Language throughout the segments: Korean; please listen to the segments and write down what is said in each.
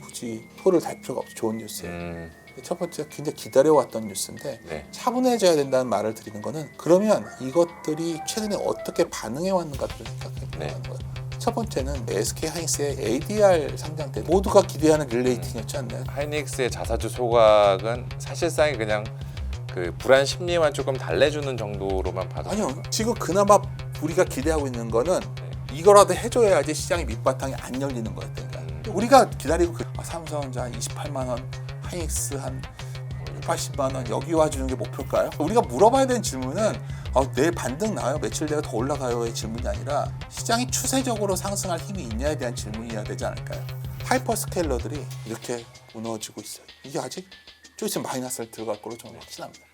굳이 토를 달 필요가 없죠. 좋은 뉴스예요. 첫 번째 굉장히 기다려왔던 뉴스인데 네. 차분해져야 된다는 말을 드리는 거는 그러면 이것들이 최근에 어떻게 반응해 왔는가를 생각해 보는 네. 거예요. 첫 번째는 SK 하이닉스의 ADR 상장 때 모두가 기대하는 릴레이팅이었지 않나요? 하이닉스의 자사주 소각은 사실상 그냥 그 불안 심리만 조금 달래주는 정도로만 봐도 아니요. 지금 그나마 우리가 기대하고 있는 거는 이거라도 해줘야지 시장의 밑바탕이 안 열리는 거였다니까. 우리가 기다리고 삼성전자 한 28만 원, 하이닉스 한 180만 원 여기 와주는 게 목표일까요? 우리가 물어봐야 되는 질문은 내일 반등 나와요? 며칠 내가 더 올라가요의 질문이 아니라 시장이 추세적으로 상승할 힘이 있냐에 대한 질문이어야 되지 않을까요? 하이퍼스케일러들이 이렇게 무너지고 있어요. 이게 아직 좀 있으면 마이너스를 들어갈 거로 저는 확신합니다.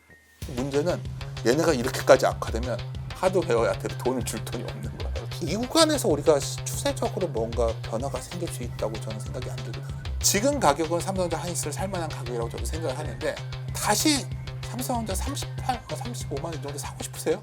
문제는 얘네가 이렇게까지 악화되면 하드웨어한테 돈을 줄 돈이 없는 거예요. 이 구간에서 우리가 추세적으로 뭔가 변화가 생길 수 있다고 저는 생각이 안 들거든요. 지금 가격은 삼성전자 하이닉스를 살만한 가격이라고 저는 생각을 하는데 다시 삼성전자 38, 35만 원 정도 사고 싶으세요?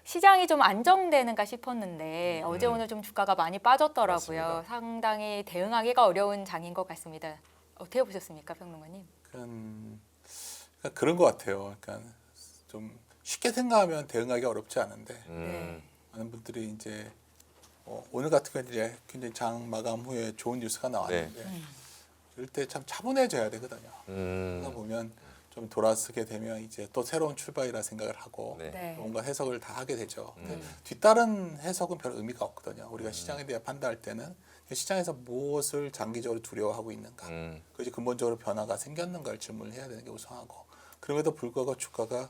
시장이 좀 안정되는가 싶었는데 어제 오늘 좀 주가가 많이 빠졌더라고요. 맞습니다. 상당히 대응하기가 어려운 장인 것 같습니다. 어떻게 보셨습니까, 평론가님? 그런 것 같아요. 그러니까 좀 쉽게 생각하면 대응하기 어렵지 않은데 많은 분들이 이제 오늘 같은 경우는 이제 굉장히 장 마감 후에 좋은 뉴스가 나왔는데 이럴 때 참 차분해져야 되거든요. 그러다 보면 좀 돌아서게 되면 이제 또 새로운 출발이라 생각을 하고 네. 뭔가 해석을 다 하게 되죠. 근데 뒤따른 해석은 별 의미가 없거든요. 우리가 시장에 대해 판단할 때는 시장에서 무엇을 장기적으로 두려워하고 있는가, 그 이제 근본적으로 변화가 생겼는가를 질문을 해야 되는 게 우선하고 그럼에도 불구하고 주가가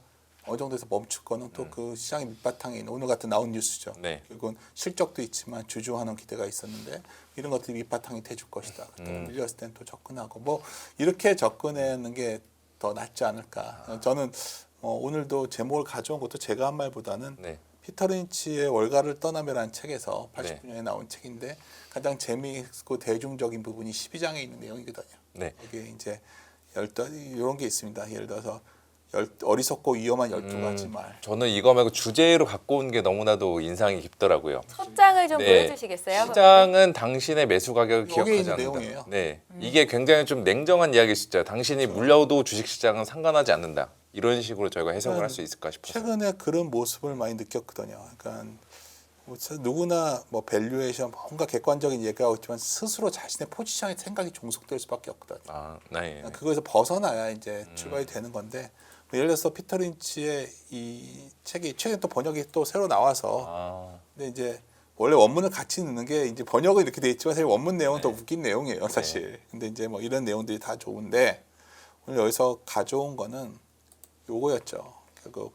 어느 정도에서 멈출 거는 또 그 시장의 밑바탕에 있는 오늘 같은 나온 뉴스죠. 네. 결국은 실적도 있지만 주주하는 기대가 있었는데 이런 것들이 밑바탕이 돼줄 것이다. 밀렸을 땐 또 접근하고 뭐 이렇게 접근하는 게 더 낫지 않을까. 저는 오늘도 제목을 가져온 것도 제가 한 말보다는 네. 피터 린치의 월가를 떠나며라는 책에서 네. 89년에 나온 책인데 가장 재미있고 대중적인 부분이 12장에 있는 내용이거든요. 네. 여기에 이제 이런 게 있습니다. 예를 들어서 어리석고 위험한 12가지 말. 저는 이거 말고 주제로 갖고 온 게 너무나도 인상이 깊더라고요. 첫 장을 좀 네. 보여주시겠어요? 시장은 당신의 매수 가격을 여기에 기억하지 있는 않는다. 내용이에요. 네, 이게 굉장히 좀 냉정한 이야기시죠. 당신이 물려도 주식시장은 상관하지 않는다. 이런 식으로 저희가 해석을 할 수 있을까 싶어요. 최근에 그런 모습을 많이 느꼈거든요. 그러니까 누구나 뭐 밸류에이션 뭔가 객관적인 얘기하고 있지만 스스로 자신의 포지션의 생각이 종속될 수밖에 없거든요. 아, 네. 그거에서 벗어나야 이제 출발이 되는 건데 예를 들어서 피터 린치의 이 책이 최근 또 번역이 또 새로 나와서 근데 이제 원래 원문을 같이 넣는 게 이제 번역은 이렇게 돼 있지만 사실 원문 내용은 더 웃긴 내용이에요, 사실. 근데 이제 뭐 이런 내용들이 다 좋은데 오늘 여기서 가져온 거는 요거였죠. 결국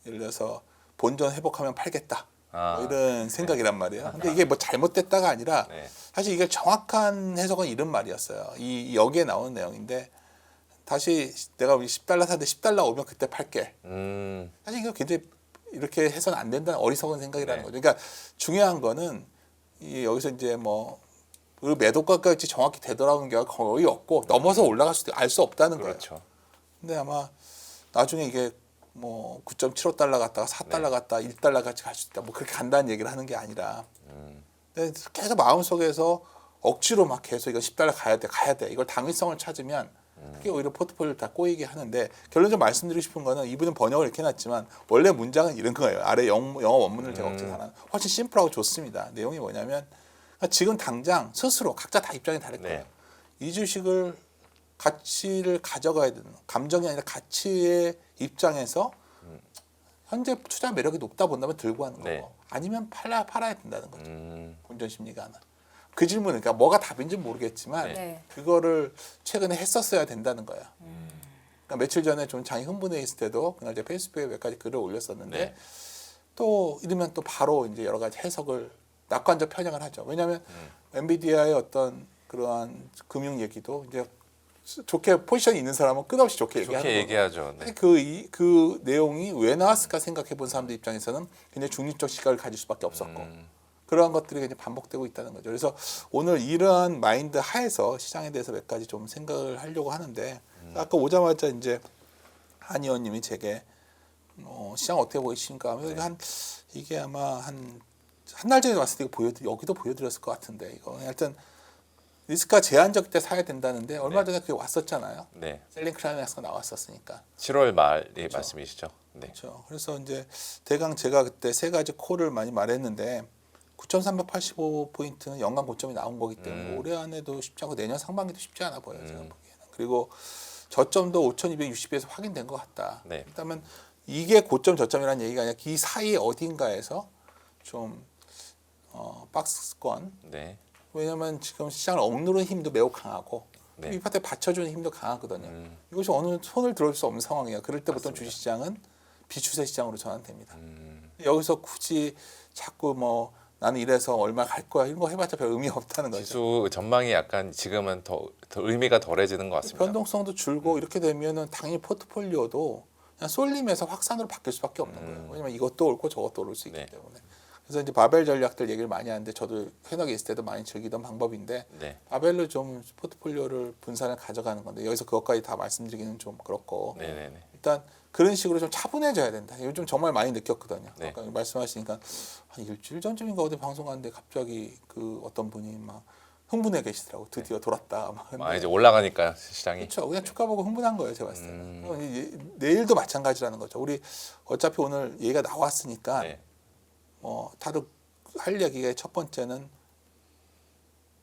예를 들어서 본전 회복하면 팔겠다. 뭐 이런 생각이란 말이에요. 근데 이게 뭐 잘못됐다가 아니라 사실 이게 정확한 해석은 이런 말이었어요. 이 여기에 나오는 내용인데 다시 내가 10달러 사는데 10달러 오면 그때 팔게. 사실 이거 굉장히 이렇게 해서는 안 된다는 어리석은 생각이라는 거죠. 그러니까 중요한 거는 여기서 이제 뭐 매도가까지 정확히 되돌아오는 게 거의 없고 넘어서 올라갈 수도 알 수 없다는 거예요. 그렇죠. 근데 아마 나중에 이게 뭐 9.75달러 갔다가 4달러 갔다가 1달러까지 갈 수 있다. 뭐 그렇게 간다는 얘기를 하는 게 아니라 근데 계속 마음속에서 억지로 막 계속 이거 10달러 가야 돼. 이걸 당위성을 찾으면 그게 오히려 포트폴리오를 다 꼬이게 하는데 결론적으로 말씀드리고 싶은 거는 이분은 번역을 이렇게 해놨지만 원래 문장은 이런 거예요. 아래 영어 원문을 제가 억지로 하나 훨씬 심플하고 좋습니다. 내용이 뭐냐면 지금 당장 스스로 각자 다 입장이 다를 거예요. 이 주식을 가치를 가져가야 되는 감정이 아니라 가치의 입장에서 현재 투자 매력이 높다 본다면 들고 하는 거고 아니면 팔아야 된다는 거죠. 본전 심리가 하나. 그 질문은 그러니까 뭐가 답인지 모르겠지만 그거를 최근에 했었어야 된다는 거야. 그러니까 며칠 전에 좀 장이 흥분해 있을 때도 그날 제가 페이스북에 몇 가지 글을 올렸었는데 또 이러면 또 바로 이제 여러 가지 해석을 낙관적 편향을 하죠. 왜냐하면 엔비디아의 어떤 그러한 금융 얘기도 이제 좋게 포지션이 있는 사람은 끝없이 좋게 얘기하는 좋게 거고. 얘기하죠. 네. 그 내용이 왜 나왔을까 생각해 본 사람들 입장에서는 굉장히 중립적 시각을 가질 수밖에 없었고 그러한 것들이 굉장히 반복되고 있다는 거죠. 그래서 오늘 이러한 마인드 하에서 시장에 대해서 몇 가지 좀 생각을 하려고 하는데 아까 오자마자 이제 한 의원님이 제게 시장 어떻게 보이십니까? 하면 이게 아마 한 달 전에 왔을 때 여기도 보여드렸을 것 같은데 이거 하여튼 리스크가 제한적 때 사야 된다는데 얼마 전에 그게 왔었잖아요. 네. 셀링 클라이맥스가 나왔었으니까. 7월 말의 그렇죠. 말씀이시죠? 네. 그렇죠. 그래서 이제 대강 제가 그때 세 가지 콜을 많이 말했는데 9,385포인트는 연간 고점이 나온 거기 때문에 올해 안에도 쉽지 않고 내년 상반기도 쉽지 않아 보여요. 제가 보기에는. 그리고 저점도 5,260에서 확인된 것 같다. 네. 그렇다면 이게 고점 저점이라는 얘기가 아니라 이 사이 어딘가에서 좀 박스권. 네. 왜냐하면 지금 시장을 억누르는 힘도 매우 강하고 네. 이 파트에 받쳐주는 힘도 강하거든요. 이것이 어느 손을 들어줄 수 없는 상황이에요. 그럴 때부터 주식시장은 비추세 시장으로 전환됩니다. 여기서 굳이 자꾸 뭐 나는 이래서 얼마 갈 거야 이런 거 해봤자 별 의미 없다는 거죠. 지수 전망이 약간 지금은 더 의미가 덜해지는 것 같습니다. 변동성도 줄고 이렇게 되면은 당연히 포트폴리오도 그냥 쏠림에서 확산으로 바뀔 수밖에 없는 거예요. 왜냐면 이것도 옳고 저것도 오를 수 있기 네. 때문에. 그래서 이제 바벨 전략들 얘기를 많이 하는데 저도 현역에 있을 때도 많이 즐기던 방법인데 네. 바벨로 좀 포트폴리오를 분산을 가져가는 건데 여기서 그것까지 다 말씀드리기는 좀 그렇고 네네네. 일단 그런 식으로 좀 차분해져야 된다. 요즘 정말 많이 느꼈거든요. 네. 아까 말씀하시니까 한 일주일 전쯤인가 어디 방송하는데 갑자기 그 어떤 분이 막 흥분해 계시더라고. 드디어 돌았다. 막 근데 이제 올라가니까 시장이. 그렇죠. 그냥 주가 보고 흥분한 거예요. 제가 봤을 때는. 내일도 마찬가지라는 거죠. 우리 어차피 오늘 얘기가 나왔으니까 네. 다들 할 얘기가 첫 번째는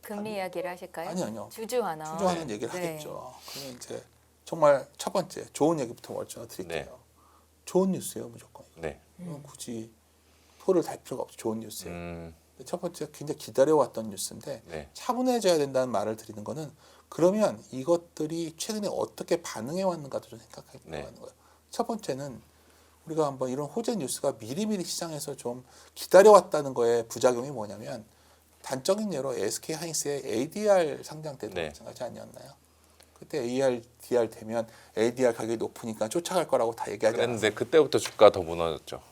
금리 이야기를 하실까요? 아니요. 주주환원. 추정하는 얘기를 네. 하겠죠. 그러면 이제 정말 첫 번째 좋은 얘기부터 먼저 드릴게요. 네. 좋은 뉴스예요, 무조건. 네. 이건 굳이 토를 달 필요가 없죠. 좋은 뉴스예요. 음, 첫 번째 굉장히 기다려왔던 뉴스인데 네. 차분해져야 된다는 말을 드리는 거는 그러면 이것들이 최근에 어떻게 반응해 왔는가도 좀 생각해 네. 보는 거예요. 첫 번째는 우리가 한번 이런 호재 뉴스가 미리미리 시장에서 좀 기다려왔다는 거에 부작용이 뭐냐면 단적인 예로 SK 하이닉스의 ADR 상장 때도 네. 마찬가지 아니었나요? 그때 ADR 되면 ADR 가격이 높으니까 쫓아갈 거라고 다 얘기하지 않았어요. 그랬는데 그때부터 주가 더 무너졌죠.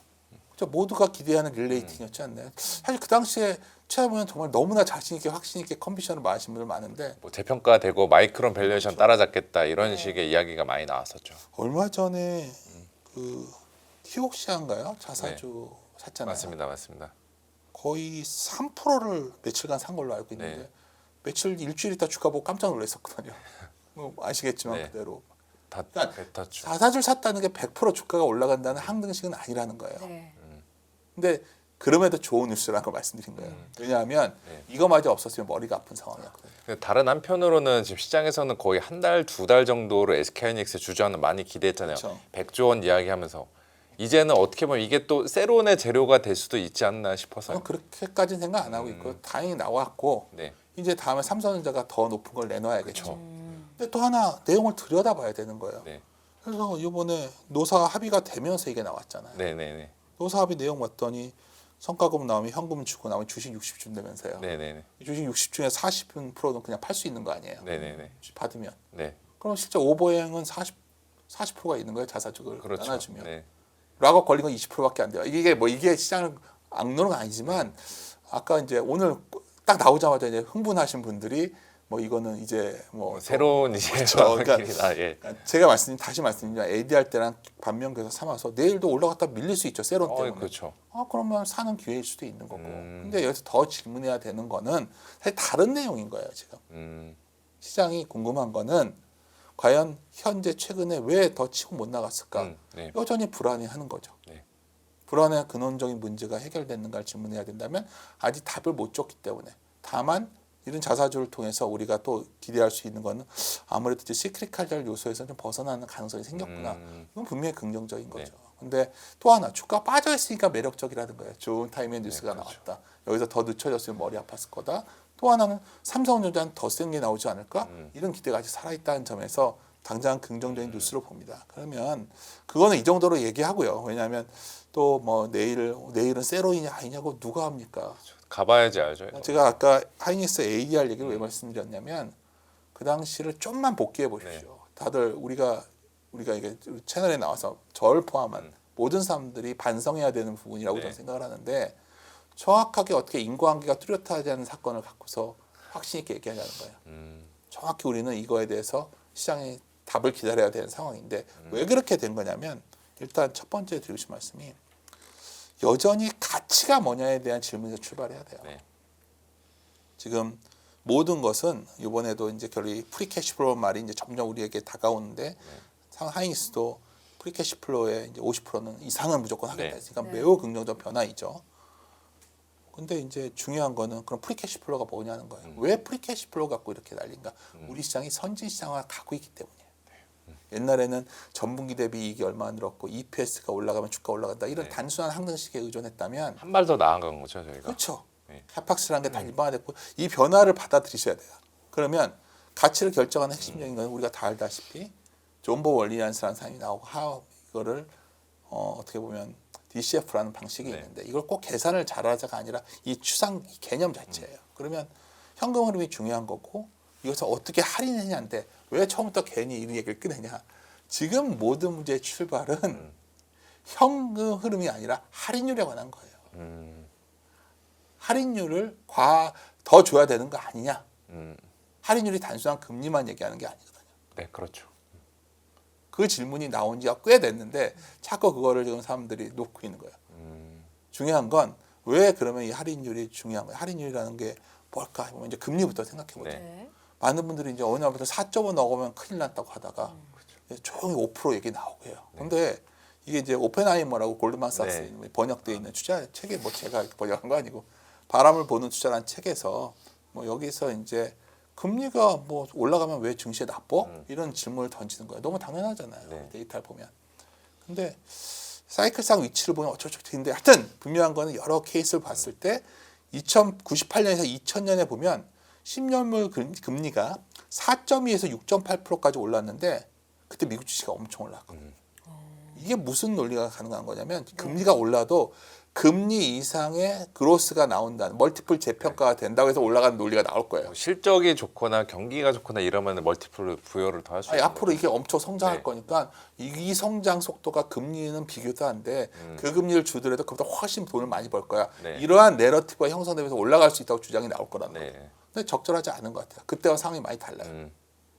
모두가 기대하는 릴레이팅이었지 않나요? 사실 그 당시에 최하면 정말 너무나 자신 있게 확신 있게 컨비션을 말하신 분들 많은데 뭐 재평가되고 마이크론 밸류에이션 따라잡겠다 이런 식의 이야기가 많이 나왔었죠. 얼마 전에 그 키옥시아인가요? 자사주 샀잖아요. 맞습니다, 맞습니다. 거의 3%를 며칠간 산 걸로 알고 있는데 네. 며칠 일주일 있다 주가 보고 깜짝 놀랐었거든요. 뭐 아시겠지만 네. 그대로 다 그러니까 베타주. 자사주를 샀다는 게 100% 주가가 올라간다는 항등식은 아니라는 거예요. 네. 근데 그럼에도 좋은 뉴스라는 걸 말씀드린 거예요. 왜냐하면 네. 이거마저 없었으면 머리가 아픈 상황이었거든요. 다른 한편으로는 지금 시장에서는 거의 한 달, 두 달 정도로 SK하이닉스 주주하는 많이 기대했잖아요. 그렇죠. 100조 원 이야기하면서 이제는 어떻게 보면 이게 또 새로운의 재료가 될 수도 있지 않나 싶어서요. 저는 그렇게까지는 생각 안 하고 있고 다행히 나왔고 네, 이제 다음에 삼성전자가 더 높은 걸 내놔야겠죠. 그렇죠. 근데 또 하나 내용을 들여다봐야 되는 거예요. 네, 그래서 이번에 노사 합의가 되면서 이게 나왔잖아요. 네, 네, 네, 노사 합의 내용 봤더니 성과금 나오면 현금 주고 나오면 주식 60 준다면서요. 네, 네, 이 주식 60 중에 40%는 그냥 팔 수 있는 거 아니에요. 네, 네, 네, 받으면. 네, 그럼 실제 오버행은 40%가 있는 거예요. 자사주를 그렇죠. 나눠주면. 네, 락업 걸린 건 20%밖에 안 돼요. 이게 시장을 악노는 건 아니지만 아까 이제 오늘 딱 나오자마자 이제 흥분하신 분들이 뭐 이거는 이제 뭐 새로운 이제 그렇죠. 길이다. 예. 제가 다시 말씀드리면 ADR 때랑 반면교사 삼아서 내일도 올라갔다 밀릴 수 있죠. 세론 때문에. 그렇죠. 그러면 사는 기회일 수도 있는 거고. 근데 여기서 더 질문해야 되는 거는 사실 다른 내용인 거예요. 지금 시장이 궁금한 거는 과연 현재 최근에 왜 더 치고 못 나갔을까? 네, 여전히 불안해하는 거죠. 네. 불안의 근원적인 문제가 해결됐는가를 질문해야 된다면 아직 답을 못 줬기 때문에 다만 이런 자사주를 통해서 우리가 또 기대할 수 있는 거는 아무래도 이제 시크릿칼 요소에서 좀 벗어나는 가능성이 생겼구나. 이건 분명히 긍정적인 거죠. 근데 또 하나 주가 빠져 있으니까 매력적이라는 거예요. 좋은 타이밍에 뉴스가 그렇죠. 나왔다. 여기서 더 늦춰졌으면 머리 아팠을 거다. 또 하나는 삼성전자는 더 센 게 나오지 않을까? 이런 기대가 아직 살아있다는 점에서 당장 긍정적인 뉴스로 봅니다. 그러면 그거는 이 정도로 얘기하고요. 왜냐하면 또 뭐 내일은 세로이냐 아니냐고 누가 합니까? 가봐야지 알죠. 이거. 제가 아까 하이닉스 ADR 얘기를 왜 말씀드렸냐면 그 당시를 좀만 복귀해 보십시오. 다들 우리가 이게 채널에 나와서 저를 포함한 모든 사람들이 반성해야 되는 부분이라고 네. 저는 생각을 하는데 정확하게 어떻게 인과관계가 뚜렷하지 않은 사건을 갖고서 확신 있게 얘기하자는 거예요. 정확히 우리는 이거에 대해서 시장의 답을 기다려야 되는 상황인데 왜 그렇게 된 거냐면 일단 첫 번째 드리고 싶은 말씀이 여전히 가치가 뭐냐에 대한 질문에서 출발해야 돼요. 네. 지금 모든 것은 이번에도 이제 결국 프리캐시플로우 말이 이제 점점 우리에게 다가오는데 하이닉스도 프리캐시플로우의 이제 50%는 이상은 무조건 하겠다 네. 했으니까 네. 매우 긍정적 변화이죠. 근데 이제 중요한 거는 그럼 프리캐시플로우가 뭐냐는 거예요. 왜 프리캐시플로우 갖고 이렇게 난린가? 우리 시장이 선진 시장화 가고 있기 때문이에요. 옛날에는 전분기 대비 이익이 얼마 늘었고 EPS가 올라가면 주가 올라간다 이런 네. 단순한 항등식에 의존했다면 한 발 더 나아간 거죠 저희가. 그렇죠. 네. 카팍스라는 게 다 일반화됐고 이 변화를 받아들이셔야 돼요. 그러면 가치를 결정하는 핵심적인 건 우리가 다 알다시피 존버 월리안스라는 사람이 나오고 이거를 어떻게 보면 DCF라는 방식이 네. 있는데 이걸 꼭 계산을 잘하자가 아니라 이 추상 이 개념 자체예요. 그러면 현금 흐름이 중요한 거고 이것을 어떻게 할인했냐인데 왜 처음부터 괜히 이 얘기를 꺼내냐. 지금 모든 문제의 출발은 현금 흐름이 아니라 할인율에 관한 거예요. 할인율을 더 줘야 되는 거 아니냐. 할인율이 단순한 금리만 얘기하는 게 아니거든요. 네, 그렇죠. 그 질문이 나온 지가 꽤 됐는데 자꾸 그거를 지금 사람들이 놓고 있는 거예요. 중요한 건 왜 그러면 이 할인율이 중요한 거예요. 할인율이라는 게 뭘까 하면 이제 금리부터 생각해 보죠. 네. 네. 많은 분들이 이제 어느 날부터 4.5 넣으면 큰일 났다고 하다가 조용히 5% 얘기 나오고 해요. 근데 이게 이제 오펜하이머라고 골드만삭스 네. 번역되어 있는 투자 책에 뭐 제가 번역한 거 아니고 바람을 보는 투자라는 책에서 뭐 여기서 이제 금리가 뭐 올라가면 왜 증시에 나빠? 이런 질문을 던지는 거예요. 너무 당연하잖아요. 네. 데이터를 보면. 근데 사이클상 위치를 보면 어쩌고저쩌고인데 하여튼 분명한 거는 여러 케이스를 봤을 때 2098년에서 2000년에 보면 10년물 금리가 4.2에서 6.8%까지 올랐는데 그때 미국 주식이 엄청 올랐거든요. 이게 무슨 논리가 가능한 거냐면 금리가 올라도 금리 이상의 그로스가 나온다는 멀티플 재평가가 된다고 해서 올라가는 논리가 나올 거예요. 뭐 실적이 좋거나 경기가 좋거나 이러면 멀티플 부여를 더 할 수 아니, 있는 앞으로 이게 엄청 성장할 네. 거니까 이 성장 속도가 금리는 비교도 안 돼. 그 금리를 주더라도 그보다 훨씬 돈을 많이 벌 거야. 네. 이러한 내러티브가 형성되면서 올라갈 수 있다고 주장이 나올 거란 말이에요. 네. 근데 적절하지 않은 것 같아요. 그때와 상황이 많이 달라요. 음.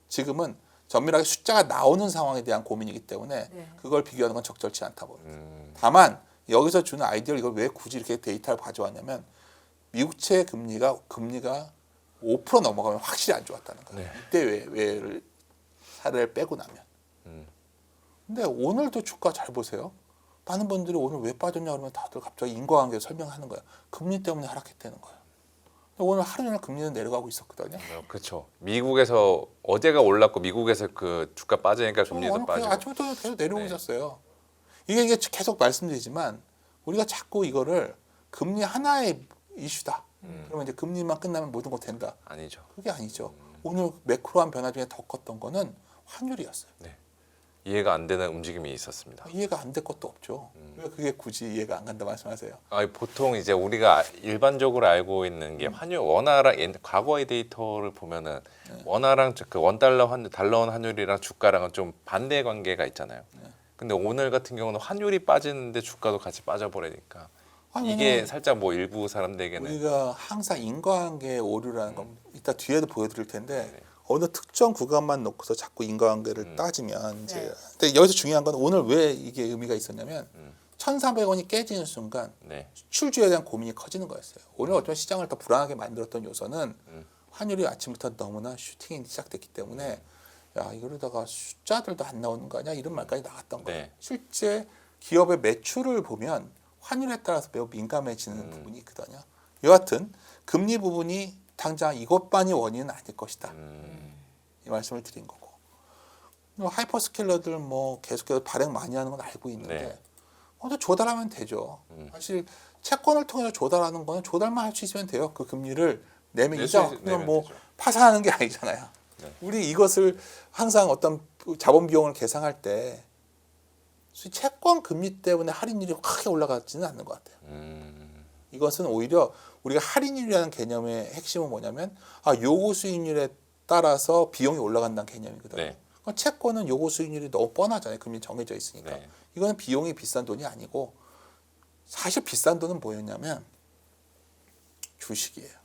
지금은 전밀하게 숫자가 나오는 상황에 대한 고민이기 때문에 네. 그걸 비교하는 건 적절치 않다 봅니다. 다만 여기서 주는 아이디어를 이걸 왜 굳이 이렇게 데이터를 가져왔냐면 미국채 금리가 5% 넘어가면 확실히 안 좋았다는 거예요. 네. 이때 외를 사례를 빼고 나면. 근데 오늘도 주가 잘 보세요. 많은 분들이 오늘 왜 빠졌냐 그러면 다들 갑자기 인과관계 설명하는 거예요. 금리 때문에 하락했다는 거예요. 근데 오늘 하루 종일 금리는 내려가고 있었거든요. 그렇죠. 미국에서 어제가 올랐고 미국에서 그 주가 빠지니까 금리도 오늘 빠지고. 아침부터 계속 내려오고 네. 있었어요. 이게 계속 말씀드리지만 우리가 자꾸 이거를 금리 하나의 이슈다. 그러면 이제 금리만 끝나면 모든 거 된다. 아니죠. 그게 아니죠. 오늘 매크로한 변화 중에 더 컸던 거는 환율이었어요. 네. 이해가 안 되는 움직임이 있었습니다. 이해가 안 될 것도 없죠. 왜 그게 굳이 이해가 안 간다 말씀하세요? 보통 이제 우리가 일반적으로 알고 있는 게 환율 원화랑 과거의 데이터를 보면은 원화랑 그 원달러 달러 환율이랑 주가랑은 좀 반대 관계가 있잖아요. 근데 오늘 같은 경우는 환율이 빠지는데 주가도 같이 빠져버리니까 아니, 이게 왜냐면 살짝 뭐 일부 사람들에게는 우리가 항상 인과관계의 오류라는 건 이따 뒤에도 보여드릴 텐데 네. 어느 특정 구간만 놓고서 자꾸 인과관계를 따지면 이제 네. 근데 여기서 중요한 건 오늘 왜 이게 의미가 있었냐면 1,400원이 깨지는 순간 네. 수출주에 대한 고민이 커지는 거였어요. 오늘 어쩌면 시장을 더 불안하게 만들었던 요소는 환율이 아침부터 너무나 슈팅이 시작됐기 때문에 야 이거로다가 숫자들도 안 나오는 거 아니야 이런 말까지 나왔던 거예요. 네. 실제 기업의 매출을 보면 환율에 따라서 매우 민감해지는 부분이 있거든요. 여하튼 금리 부분이 당장 이것만이 원인은 아닐 것이다. 이 말씀을 드린 거고. 하이퍼스케일러들 뭐 계속해서 발행 많이 하는 건 알고 있는데 네. 조달하면 되죠. 사실 채권을 통해서 조달하는 거는 조달만 할 수 있으면 돼요. 그 금리를 내면 이자 그냥 뭐 되죠. 파산하는 게 아니잖아요. 네. 우리 이것을 항상 어떤 자본 비용을 계산할 때 채권 금리 때문에 할인율이 크게 올라가지는 않는 것 같아요. 이것은 오히려 우리가 할인율이라는 개념의 핵심은 뭐냐면 요구 수익률에 따라서 비용이 올라간다는 개념이거든요. 네. 그러니까 채권은 요구 수익률이 너무 뻔하잖아요. 금리 정해져 있으니까. 네. 이거는 비용이 비싼 돈이 아니고 사실 비싼 돈은 뭐였냐면 주식이에요.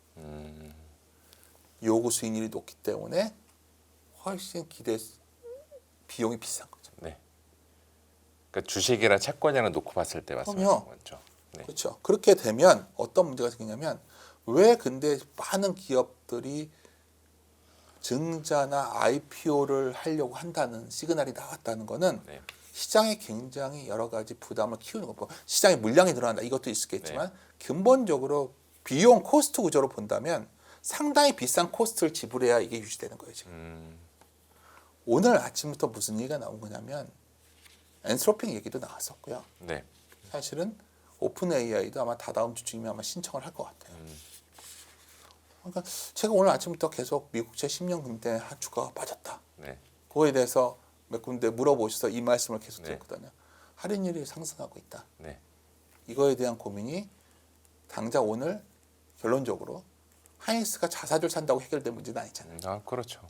요구 수익률이 높기 때문에 훨씬 비용이 비싼 거죠. 네. 그러니까 주식이랑 채권이랑 놓고 봤을 때 말씀하시는 거죠. 네. 그렇죠. 그렇게 되면 어떤 문제가 생기냐면 왜 근데 많은 기업들이 증자나 IPO를 하려고 한다는 시그널이 나왔다는 거는 네. 시장에 굉장히 여러 가지 부담을 키우는 거고 시장의 물량이 늘어난다 이것도 있겠지만 근본적으로 비용 코스트 구조로 본다면 상당히 비싼 코스트를 지불해야 이게 유지되는 거예요 지금. 오늘 아침부터 무슨 얘기가 나온 거냐면 엔트로핑 얘기도 나왔었고요. 네. 사실은 오픈 AI도 아마 다다음 주쯤이면 아마 신청을 할 것 같아요. 그러니까 제가 오늘 아침부터 계속 미국채 10년 금대 주가가 빠졌다. 네. 그거에 대해서 몇 군데 물어보셔서 이 말씀을 계속 네. 드렸거든요. 할인율이 상승하고 있다. 네. 이거에 대한 고민이 당장 오늘 결론적으로 하이닉스가 자사주를 산다고 해결된 문제는 아니잖아요. 아, 그렇죠.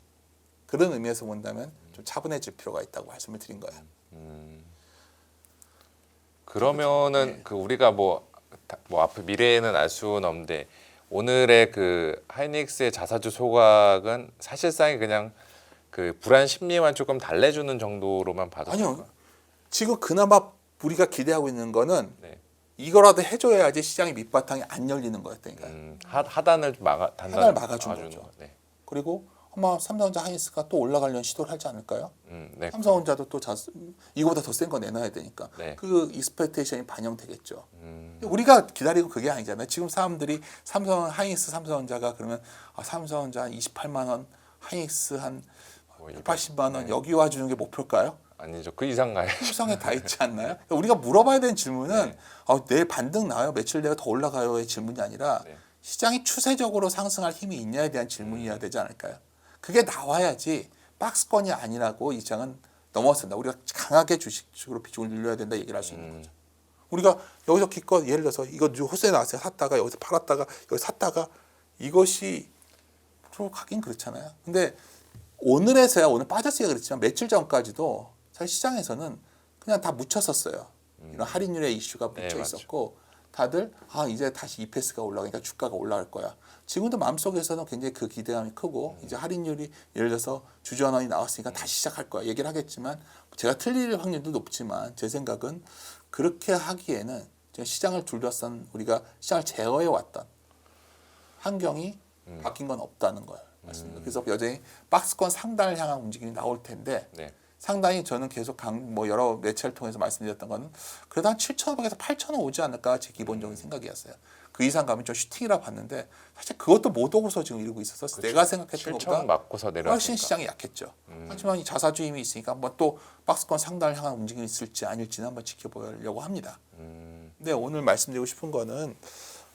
그런 의미에서 본다면 좀 차분해질 필요가 있다고 말씀을 드린 거예요. 그러면은 네. 그 우리가 뭐 앞에 미래에는 알 수는 없는데 오늘의 그 하이닉스의 자사주 소각은 사실상 그냥 그 불안 심리만 조금 달래주는 정도로만 봐도 아니요. 될까요? 지금 그나마 우리가 기대하고 있는 거는 네. 이거라도 해줘야지 시장의 밑바탕이 안 열리는 거였다니까요. 하단을 하단을 막아준 막아주는 거죠. 거. 네. 그리고 아마 삼성전자 하이닉스가 또 올라가려는 시도를 하지 않을까요? 네. 삼성전자도 또 이거보다 더 센 거 내놔야 되니까 네. 그 익스펙테이션이 반영되겠죠. 우리가 기다리고 그게 아니잖아요. 지금 사람들이 하이닉스 삼성전자가 그러면 삼성전자 한 28만 원, 하이닉스 한 뭐 180만 원 여기 와주는 게 목표일까요? 아니죠. 그 이상 가요. 수상에 다 있지 않나요? 그러니까 우리가 물어봐야 되는 질문은 네. 내일 반등 나와요? 며칠 내가 더 올라가요의 질문이 아니라 네. 시장이 추세적으로 상승할 힘이 있냐에 대한 질문이어야 되지 않을까요? 그게 나와야지 박스권이 아니라고 이 장은 넘어선다. 우리가 강하게 주식으로 비중을 늘려야 된다 얘기를 할 수 있는 거죠. 우리가 여기서 기껏 예를 들어서 이거 호세에 나왔어요. 샀다가 여기서 팔았다가 여기 샀다가 이것이 또 가긴 그렇잖아요. 근데 오늘에서야 오늘 빠졌어야 그랬지만 며칠 전까지도 사실 시장에서는 그냥 다 묻혔었어요. 이런 할인율의 이슈가 묻혀 네, 있었고 다들 이제 다시 EPS가 올라가니까 주가가 올라갈 거야. 지금도 마음속에서는 굉장히 그 기대감이 크고 이제 할인율이 예를 들어서 주주환원이 나왔으니까 다시 시작할 거야 얘기를 하겠지만 제가 틀릴 확률도 높지만 제 생각은 그렇게 하기에는 지금 시장을 둘러싼 우리가 시장을 제어해 왔던 환경이 바뀐 건 없다는 걸 말씀드립니다. 그래서 여전히 박스권 상단을 향한 움직임이 나올 텐데 네. 상당히 저는 계속 여러 매체를 통해서 말씀드렸던 거는 그래도 한 7,500에서 8,000원 오지 않을까 제 기본적인 생각이었어요. 그 이상 가면 좀 슈팅이라 봤는데 사실 그것도 못 오고서 지금 이러고 있어서 내가 생각했던 7천 것보다 맞고서 훨씬 내려왔으니까. 시장이 약했죠. 하지만 이 자사주 힘이 있으니까 한번 또 박스권 상단을 향한 움직임이 있을지 아닐지는 한번 지켜보려고 합니다. 근데 오늘 말씀드리고 싶은 거는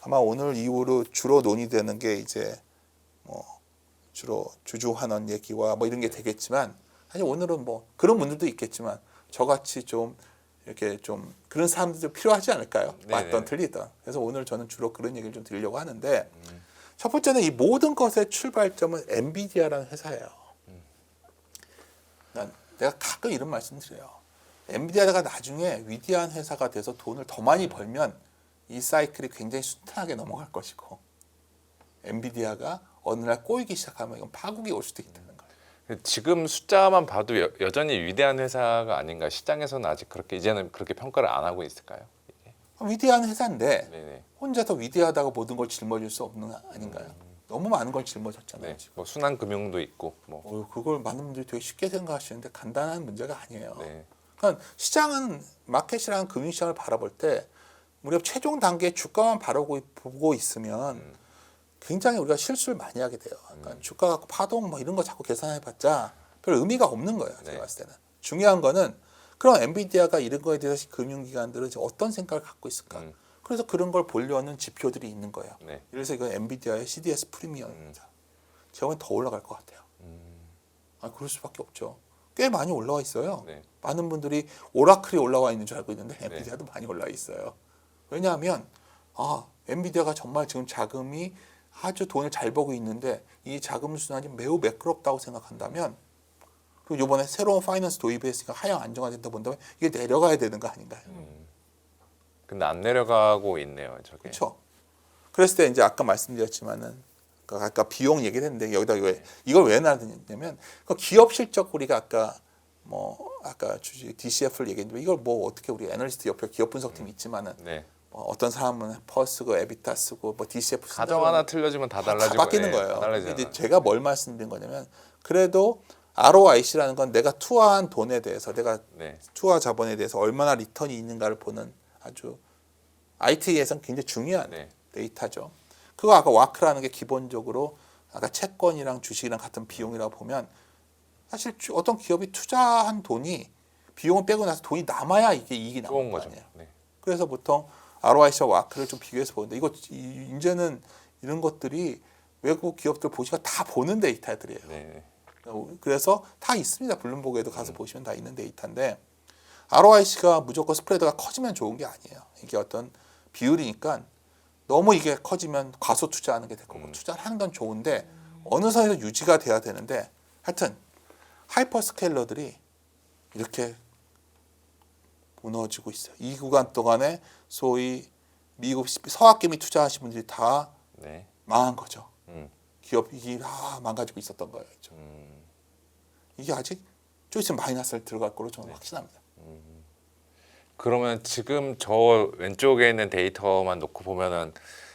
아마 오늘 이후로 주로 논의되는 게 이제 주로 주주 환원 얘기와 이런 게 되겠지만 사실 오늘은 그런 분들도 있겠지만 저같이 좀 이렇게 좀 그런 사람들도 필요하지 않을까요? 네네. 맞던 틀리던. 그래서 오늘 저는 주로 그런 얘기를 좀 드리려고 하는데 첫 번째는 이 모든 것의 출발점은 엔비디아라는 회사예요. 내가 가끔 이런 말씀 드려요. 엔비디아가 나중에 위대한 회사가 돼서 돈을 더 많이 벌면 이 사이클이 굉장히 순탄하게 넘어갈 것이고 엔비디아가 어느 날 꼬이기 시작하면 이건 파국이 올 수도 있다는 거예요. 지금 숫자만 봐도 여전히 위대한 회사가 아닌가. 시장에서는 아직 그렇게 이제는 그렇게 평가를 안 하고 있을까요? 이게? 위대한 회사인데 네네. 혼자서 위대하다고 모든 걸 짊어질 수 없는 거 아닌가요? 너무 많은 걸 짊어졌잖아요. 네. 뭐 순환 금융도 있고 그걸 많은 분들이 되게 쉽게 생각하시는데 간단한 문제가 아니에요. 네. 그러니까 시장은 마켓이라는 금융시장을 바라볼 때 우리가 최종 단계에 주가만 보고 있으면 굉장히 우리가 실수를 많이 하게 돼요. 그러니까 주가 갖고 파동 이런 거 자꾸 계산해봤자 별 의미가 없는 거예요. 제가 네. 봤을 때는. 중요한 거는 그럼 엔비디아가 이런 거에 대해서 금융기관들은 이제 어떤 생각을 갖고 있을까? 그래서 그런 걸 보려는 지표들이 있는 거예요. 네. 그래서 이건 엔비디아의 CDS 프리미엄입니다. 제가 보기엔 더 올라갈 것 같아요. 그럴 수밖에 없죠. 꽤 많이 올라와 있어요. 네. 많은 분들이 오라클이 올라와 있는 줄 알고 있는데 엔비디아도 많이 올라와 있어요. 왜냐하면 엔비디아가 정말 지금 자금이 아주 돈을 잘 벌고 있는데 이 자금 순환이 매우 매끄럽다고 생각한다면 그리고 이번에 새로운 파이낸스 도입했으니까 하향 안정화된다 본다면 이게 내려가야 되는 거 아닌가요? 근데 안 내려가고 있네요, 저게. 그렇죠. 그랬을 때 이제 아까 말씀드렸지만은 아까 비용 얘기를 했는데 여기다 이걸 왜 놔뒀냐면 그 기업 실적 우리가 아까 아까 주식 DCF를 얘기했는데 이걸 뭐 어떻게 우리 애널리스트 옆에 기업 분석팀이 있지만은 네. 뭐 어떤 사람은 퍼 쓰고 에비타 쓰고 뭐 DCF 쓴다고 가정 하나 틀려지면 다 달라지고 바뀌는 예, 거예요. 다 달라지잖아요. 이제 제가 뭘 말씀드린 거냐면 그래도 ROIC라는 건 내가 투자한 돈에 대해서 내가 네. 투자 자본에 대해서 얼마나 리턴이 있는가를 보는 아주 IT에선 굉장히 중요한 네. 데이터죠. 그거 아까 와크라는 게 기본적으로 아까 채권이랑 주식이랑 같은 비용이라고 보면 사실 어떤 기업이 투자한 돈이 비용을 빼고 나서 돈이 남아야 이게 이익이 좋은 나오는 거 거죠. 아니에요. 네. 그래서 보통 ROIC와 와크를 좀 비교해서 보는데 이제는 이런 것들이 외국 기업들 보시가 다 보는 데이터들이에요. 네. 그래서 다 있습니다. 블룸버그에도 가서 보시면 다 있는 데이터인데 ROIC가 무조건 스프레드가 커지면 좋은 게 아니에요. 이게 어떤 비율이니까 너무 이게 커지면 과소 투자하는 게 될 거고 투자를 하는 건 좋은데 어느 선에서 유지가 돼야 되는데 하여튼 하이퍼스케일러들이 이렇게 무너지고 있어요. 이 구간 동안에 소위 미국 서학개미 투자하신 분들이 다 네. 망한 거죠. 음. 기업이 망가지고 있었던 거예요. 이게 아직 좀 있으면 마이너스를 들어갈 거로 저는 확신합니다. 그러면 지금 저 왼쪽에 있는 데이터만 놓고 보면은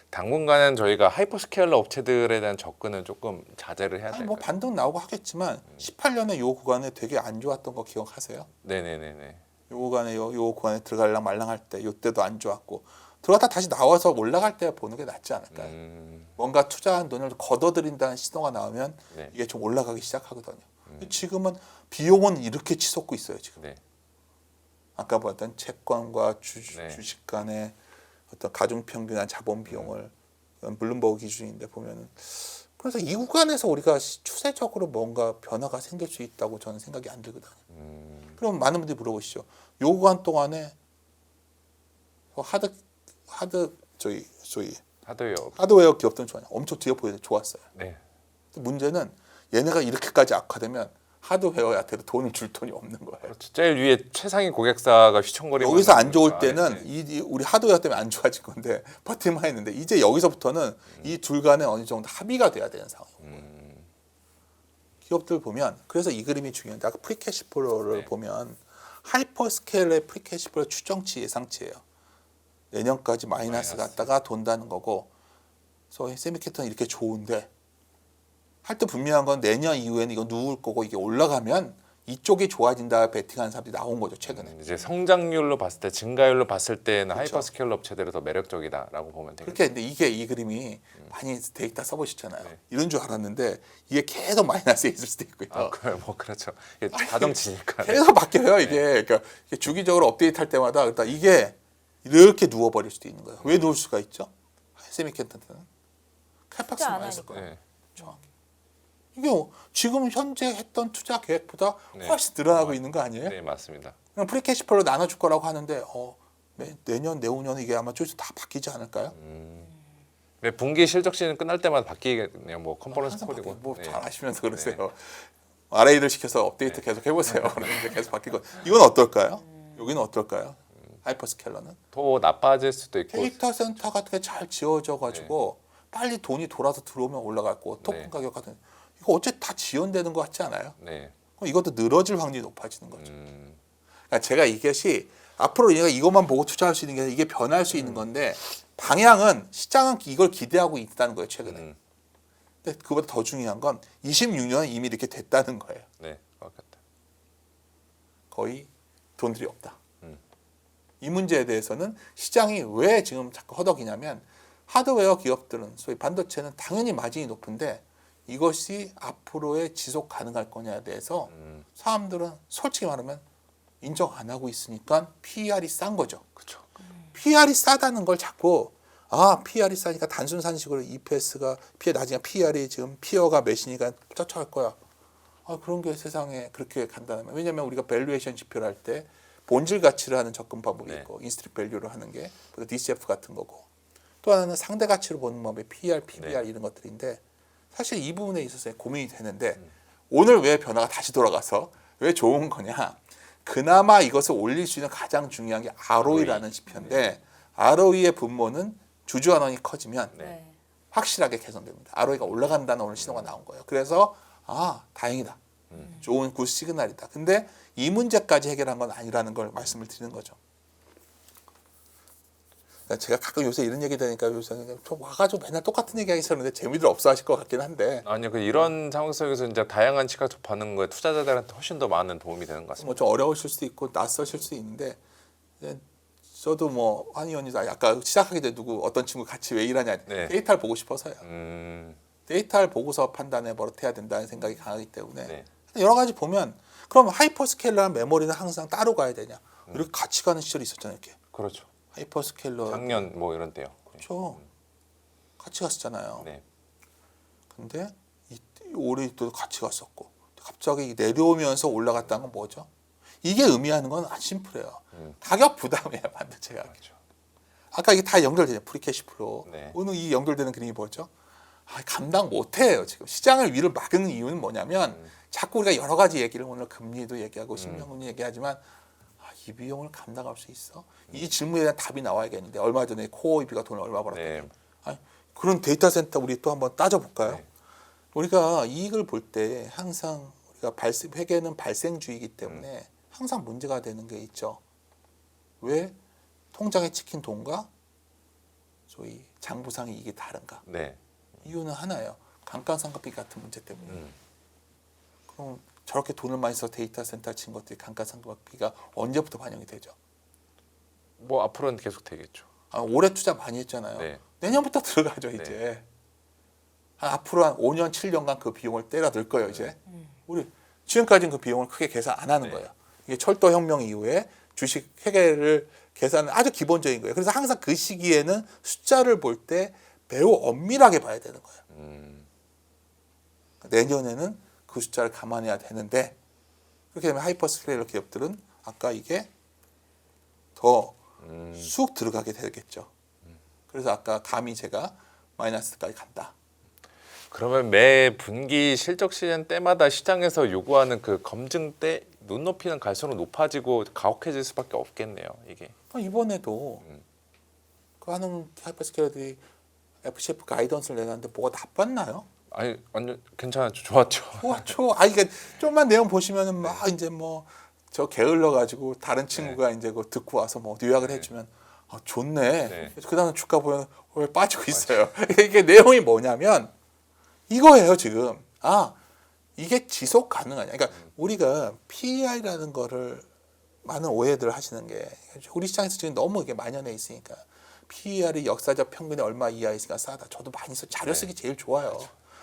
당분간은 저희가 하이퍼스케일러 업체들에 대한 접근은 조금 자제를 해야 아니 될까요? 뭐 반등 나오고 하겠지만 18년에 요 구간에 되게 안 좋았던 거 기억하세요? 네네네네. 요 구간에 요 구간에 들어갈랑 말랑할 때 요때도 안 좋았고 들어갔다 다시 나와서 올라갈 때 보는 게 낫지 않을까요? 뭔가 투자한 돈을 걷어들인다는 신호가 나오면 네. 이게 좀 올라가기 시작하거든요. 지금은 비용은 이렇게 치솟고 있어요. 지금 네. 아까 봤던 채권과 네. 주식 간의 어떤 가중평균한 자본 비용을 블룸버그 기준인데 보면은 그래서 이 구간에서 우리가 추세적으로 뭔가 변화가 생길 수 있다고 저는 생각이 안 들거든요. 그럼 많은 분들이 물어보시죠. 요 구간 동안에 소위 하드웨어 기업들은 좋아요. 엄청 뒤에 보여도 좋았어요. 네. 문제는 얘네가 이렇게까지 악화되면 하드웨어한테도 돈을 줄 돈이 없는 거예요. 그렇죠. 제일 위에 최상위 고객사가 휘청거리고 여기서 안 좋을 아, 때는 네. 우리 하드웨어 때문에 안 좋아진 건데 버티만 했는데 이제 여기서부터는 이 둘 간에 어느 정도 합의가 돼야 되는 상황이에요. 기업들 보면 그래서 이 그림이 중요한데 아까 프리캐시플로를 네. 보면 하이퍼스케일의 프리캐시플로 추정치 예상치예요. 내년까지 마이너스 갔다가 돈다는 거고 소위 세미컨덕터는 이렇게 좋은데 할 때 분명한 건 내년 이후에는 이거 누울 거고 이게 올라가면 이쪽이 좋아진다 베팅하는 사람들이 나온 거죠 최근에. 이제 성장률로 봤을 때 증가율로 봤을 때는 그렇죠. 하이퍼스케일러 업체들이 더 매력적이다라고 보면 되겠죠. 그렇게 근데 이게 이 그림이 많이 데이터 써보셨잖아요. 네. 이런 줄 알았는데 이게 계속 마이너스에 있을 수도 있고요. 아, 뭐 그렇죠. 이게 자동치니까. 네. 계속 바뀌어요 이게. 그러니까 이게 주기적으로 업데이트할 때마다 일단 이게 이렇게 누워버릴 수도 있는 거예요. 왜 누울 수가 있죠? 세미컨덕터는 칼팍스 투자 안 많이 했을 거예요. 네. 정확히. 이게 지금 현재 했던 투자 계획보다 네. 훨씬 늘어나고 있는 거 아니에요? 네, 맞습니다. 그냥 프리캐시플로 나눠줄 거라고 하는데 내년 내후년 이게 아마 좀 다 바뀌지 않을까요? 네, 분기 실적 시즌 끝날 때마다 바뀌겠네요. 뭐 컨퍼런스 항상 콜이고. 바뀌어요. 뭐 네. 잘 아시면서 그러세요. RA를 시켜서 업데이트 계속 해보세요. 그러면 이제 계속 바뀌고 이건 어떨까요? 여기는 어떨까요? 하이퍼스케일러는 더 나빠질 수도 있고. 데이터 센터 같은 게 잘 지어져 가지고 빨리 돈이 돌아서 들어오면 올라갈 거고 토큰 네. 가격 같은 이거 어째 다 지연되는 것 같지 않아요? 네. 그럼 이것도 늘어질 확률이 높아지는 거죠. 그러니까 제가 이것이 앞으로 얘가 이것만 보고 투자할 수 있는 게 아니라 이게 변할 수 있는 건데 방향은 시장은 이걸 기대하고 있다는 거예요 최근에. 근데 그보다 더 중요한 건 26년은 이미 이렇게 됐다는 거예요. 네. 그렇겠다. 거의 돈들이 없다. 이 문제에 대해서는 시장이 왜 지금 자꾸 허덕이냐면 하드웨어 기업들은 소위 반도체는 당연히 마진이 높은데 이것이 앞으로의 지속 가능할 거냐에 대해서 사람들은 솔직히 말하면 인정 안 하고 있으니까 PER이 싼 거죠. 그렇죠. PER이 싸다는 걸 자꾸 PER이 싸니까 단순 산식으로 EPS가 나중에 PER이 지금 피어가 몇이니까 쫓아갈 거야. 그런 게 세상에 그렇게 간단하면 왜냐하면 우리가 밸류에이션 지표를 할 때 본질 가치를 하는 접근 방법이 네. 있고 인스트릭 밸류를 하는 게 DCF 같은 거고 또 하나는 상대 가치로 보는 법이 PER, PBR 이런 것들인데 사실 이 부분에 있어서 고민이 되는데 오늘 왜 변화가 다시 돌아가서 왜 좋은 거냐? 그나마 이것을 올릴 수 있는 가장 중요한 게 ROE라는 지표인데 ROE의 분모는 주주환원이 커지면 네. 확실하게 개선됩니다. ROE가 올라간다는 오늘 신호가 나온 거예요. 그래서 다행이다. 좋은 굿 시그널이다. 근데 이 문제까지 해결한 건 아니라는 걸 말씀을 드리는 거죠. 제가 가끔 요새 이런 얘기 되니까 요새 좀 와가지고 맨날 똑같은 얘기 하기 싫은데 재미들 없어 하실 것 같긴 한데 아니요, 이런 상황 속에서 이제 다양한 시각 접하는 거에 투자자들한테 훨씬 더 많은 도움이 되는 것 같습니다. 뭐 좀 어려우실 수도 있고 낯서실 수도 있는데 저도 뭐 한의 원이다 아까 시작하기 전에 누구 어떤 친구 같이 왜 일하냐 네. 데이터를 보고 싶어서요. 음, 데이터를 보고서 판단해 버릇해야 된다는 생각이 강하기 때문에 네. 여러 가지 보면 그럼 하이퍼스케일러랑 메모리는 항상 따로 가야 되냐? 이렇게 같이 가는 시절이 있었잖아요. 이렇게 그렇죠. 하이퍼스케일러 작년 뭐 이런 때요. 그렇죠. 같이 갔었잖아요. 네. 근데 올해 또 같이 갔었고 갑자기 내려오면서 올라갔다는 건 뭐죠? 이게 의미하는 건 아주 심플해요. 가격 부담이에요, 반도체가. 그렇죠. 아까 이게 다 연결되죠. 프리캐시 플로우. 네. 오늘 이 연결되는 그림이 뭐죠? 감당 못해요. 지금 시장을 위를 막는 이유는 뭐냐면 자꾸 우리가 여러 가지 얘기를 오늘 금리도 얘기하고 10년금리 얘기하지만 이 비용을 감당할 수 있어? 이 질문에 대한 답이 나와야겠는데 얼마 전에 코어 EB가 돈을 얼마 벌었다. 네. 그런 데이터 센터 우리 또 한번 따져볼까요? 네. 우리가 이익을 볼 때 항상 우리가 회계는 발생주의이기 때문에 항상 문제가 되는 게 있죠. 왜 통장에 찍힌 돈과 소위 장부상의 이익이 다른가? 네. 이유는 하나예요. 감가상각비 같은 문제 때문에. 그럼 저렇게 돈을 많이 써서 데이터 센터 친 것들이 감가상각비가 언제부터 반영이 되죠? 뭐 앞으로는 계속 되겠죠. 올해 투자 많이 했잖아요. 네. 내년부터 들어가죠 이제. 앞으로 한 5년, 7년간 그 비용을 때려 넣을 거예요 이제. 우리 지금까지는 그 비용을 크게 계산 안 하는 네. 거예요. 이게 철도 혁명 이후에 주식 회계를 계산은 아주 기본적인 거예요. 그래서 항상 그 시기에는 숫자를 볼 때 매우 엄밀하게 봐야 되는 거예요. 내년에는 그 숫자를 감안해야 되는데 그렇게 되면 하이퍼스케일러 기업들은 아까 이게 더 쑥 들어가게 되겠죠. 그래서 아까 감히 제가 마이너스까지 간다. 그러면 매 분기 실적 시즌 때마다 시장에서 요구하는 그 검증 때 눈높이는 갈수록 높아지고 가혹해질 수밖에 없겠네요. 이게. 이번에도 그 하는 하이퍼스케일러들이 FCF 가이던스를 내놨는데 뭐가 나빴나요? 아니 완전 괜찮았죠. 좋았죠. 좋았죠. 그러니까 좀만 내용 보시면은 막 이제 뭐 저 게을러 가지고 다른 친구가 이제 그 듣고 와서 뭐 요약을 해주면 좋네. 네. 그래서 그다음 주가 보면 왜 빠지고 있어요. 이게 내용이 뭐냐면 이거예요 지금. 이게 지속 가능하냐. 그러니까 우리가 PER이라는 거를 많은 오해들 하시는 게 우리 시장에서 지금 너무 이게 만연해 있으니까 PER이 역사적 평균에 얼마 이하 있으니까 싸다. 저도 많이 써 자료 쓰기 제일 좋아요.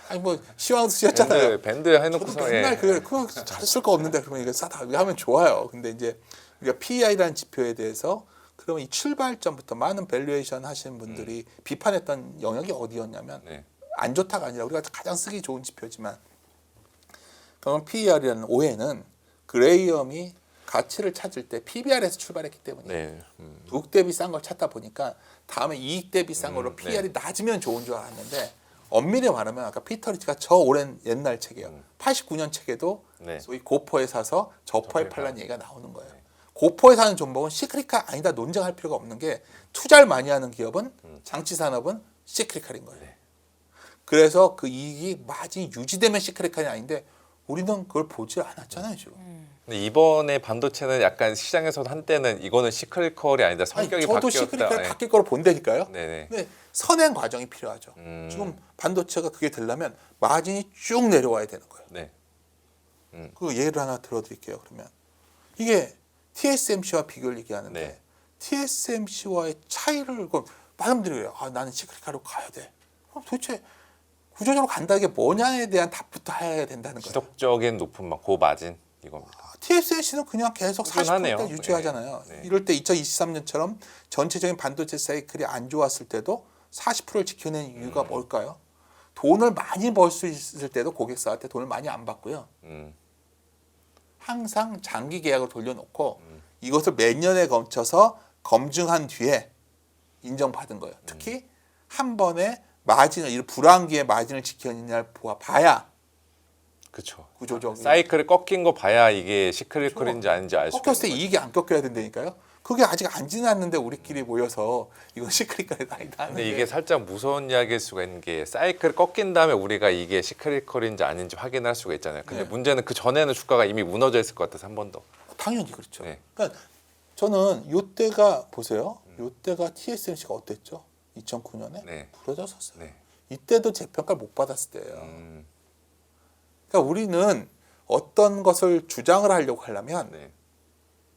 아니 뭐 시황 쓰셨잖아요. 밴드 저도 해놓고서 맨날 그거 잘 쓸 거 없는데 그러면 이거 싸다 이거 하면 좋아요. 근데 이제 우리가 PER이라는 지표에 대해서 그러면 이 출발점부터 많은 밸류에이션 하시는 분들이 비판했던 영역이 어디였냐면 네. 안 좋다가 아니라 우리가 가장 쓰기 좋은 지표지만 그러면 PER이라는 오해는 그레이엄이 가치를 찾을 때 PBR에서 출발했기 때문에 네. 부익 대비 싼 걸 찾다 보니까 다음에 이익 대비 싼 걸로 네. PER이 낮으면 좋은 줄 알았는데 엄밀히 말하면 아까 피터 리치가 저 오랜 옛날 책이에요. 89년 책에도 네. 소위 고포에 사서 저포에 저포에 팔라는 얘기가 나오는 거예요. 고포에 사는 종목은 시크릿칼 아니다 논쟁할 필요가 없는 게 투자를 많이 하는 기업은 장치 산업은 시크릿칼인 거예요. 네. 그래서 그 이익이 마진이 유지되면 시크릿칼이 아닌데 우리는 그걸 보지 않았잖아요 지금. 근데 이번에 반도체는 약간 시장에서도 한때는 이거는 시크릿컬이 아니다. 성격이 저도 바뀌었다. 시크릿칼 네. 바뀔 거로 본다니까요. 네네. 근데 선행 과정이 필요하죠. 지금 반도체가 그게 되려면 마진이 쭉 내려와야 되는 거예요. 네. 그 예를 하나 들어드릴게요. 그러면 이게 TSMC와 비교를 얘기하는데 네. TSMC와의 차이를 많은 분들이 그래요. 나는 시크릿칼로 가야 돼. 그럼 도대체 구조적으로 간다는 게 뭐냐에 대한 답부터 해야 된다는 거예요. 지속적인 높은 고마진 이겁니다. TSMC는 그냥 계속 꾸준하네요. 40%대 유지하잖아요. 네. 이럴 때 2023년처럼 전체적인 반도체 사이클이 안 좋았을 때도 40%를 지켜낸 이유가 뭘까요? 돈을 많이 벌 수 있을 때도 고객사한테 돈을 많이 안 받고요. 항상 장기 계약을 돌려놓고 이것을 몇 년에 걸쳐서 검증한 뒤에 인정받은 거예요. 특히 한 번에 마진을 이 불황기의 마진을 지켰느냐를 봐야 그렇죠. 구조적으로 사이클을 꺾인 거 봐야 이게 시크릿컬인지 아닌지 알 수 꺾였을 때 있는 거죠. 이익이 안 꺾여야 된다니까요. 그게 아직 안 지났는데 우리끼리 모여서 이건 시크릿컬이 아니다. 근데 이게 살짝 무서운 이야기일 수가 있는 게 사이클을 꺾인 다음에 우리가 이게 시크릿컬인지 아닌지 확인할 수가 있잖아요. 근데 네. 문제는 그 전에는 주가가 이미 무너져 있을 것 같아서 한 번 더. 당연히 그렇죠. 네. 그러니까 저는 요때가 보세요. 요때가 TSMC가 어땠죠? 2009년에 네. 부러졌었어요. 네. 이때도 재평가를 못 받았을 때예요. 음, 그러니까 우리는 어떤 것을 주장을 하려고 하려면 네.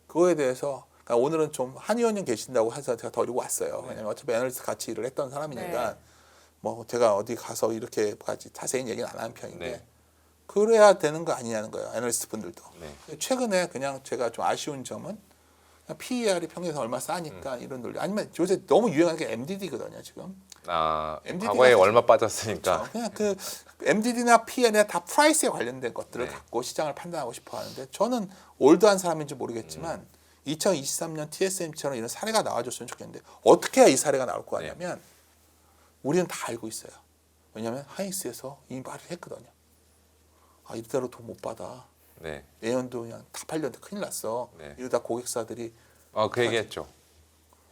그거에 대해서 그러니까 오늘은 좀 한의원님 계신다고 해서 제가 데리고 왔어요. 네. 왜냐면 어차피 애널리스트 같이 일을 했던 사람이니까 네. 뭐 제가 어디 가서 이렇게까지 자세히 얘기는 안 하는 편인데 네. 그래야 되는 거 아니냐는 거예요. 애널리스트 분들도. 네. 최근에 그냥 제가 좀 아쉬운 점은 그냥 PER이 평균에서 얼마 싸니까 이런 논리. 아니면 요새 너무 유행하는 게 MDD거든요. 지금. 아, MDD 가 과거에 사실- 얼마 빠졌으니까. 그냥 그 MDD나 PER이나 다 프라이스에 관련된 것들을 네. 갖고 시장을 판단하고 싶어 하는데 저는 올드한 사람인지 모르겠지만 2023년 TSMC처럼 이런 사례가 나와줬으면 좋겠는데 어떻게 해야 이 사례가 나올 거 같냐면 우리는 다 알고 있어요. 왜냐하면 하이닉스에서 이미 말을 했거든요. 아 이대로 돈 못 받아. 네. 내년도 그냥 다 팔렸는데 큰일 났어. 네. 이러다 고객사들이 그 얘기했죠.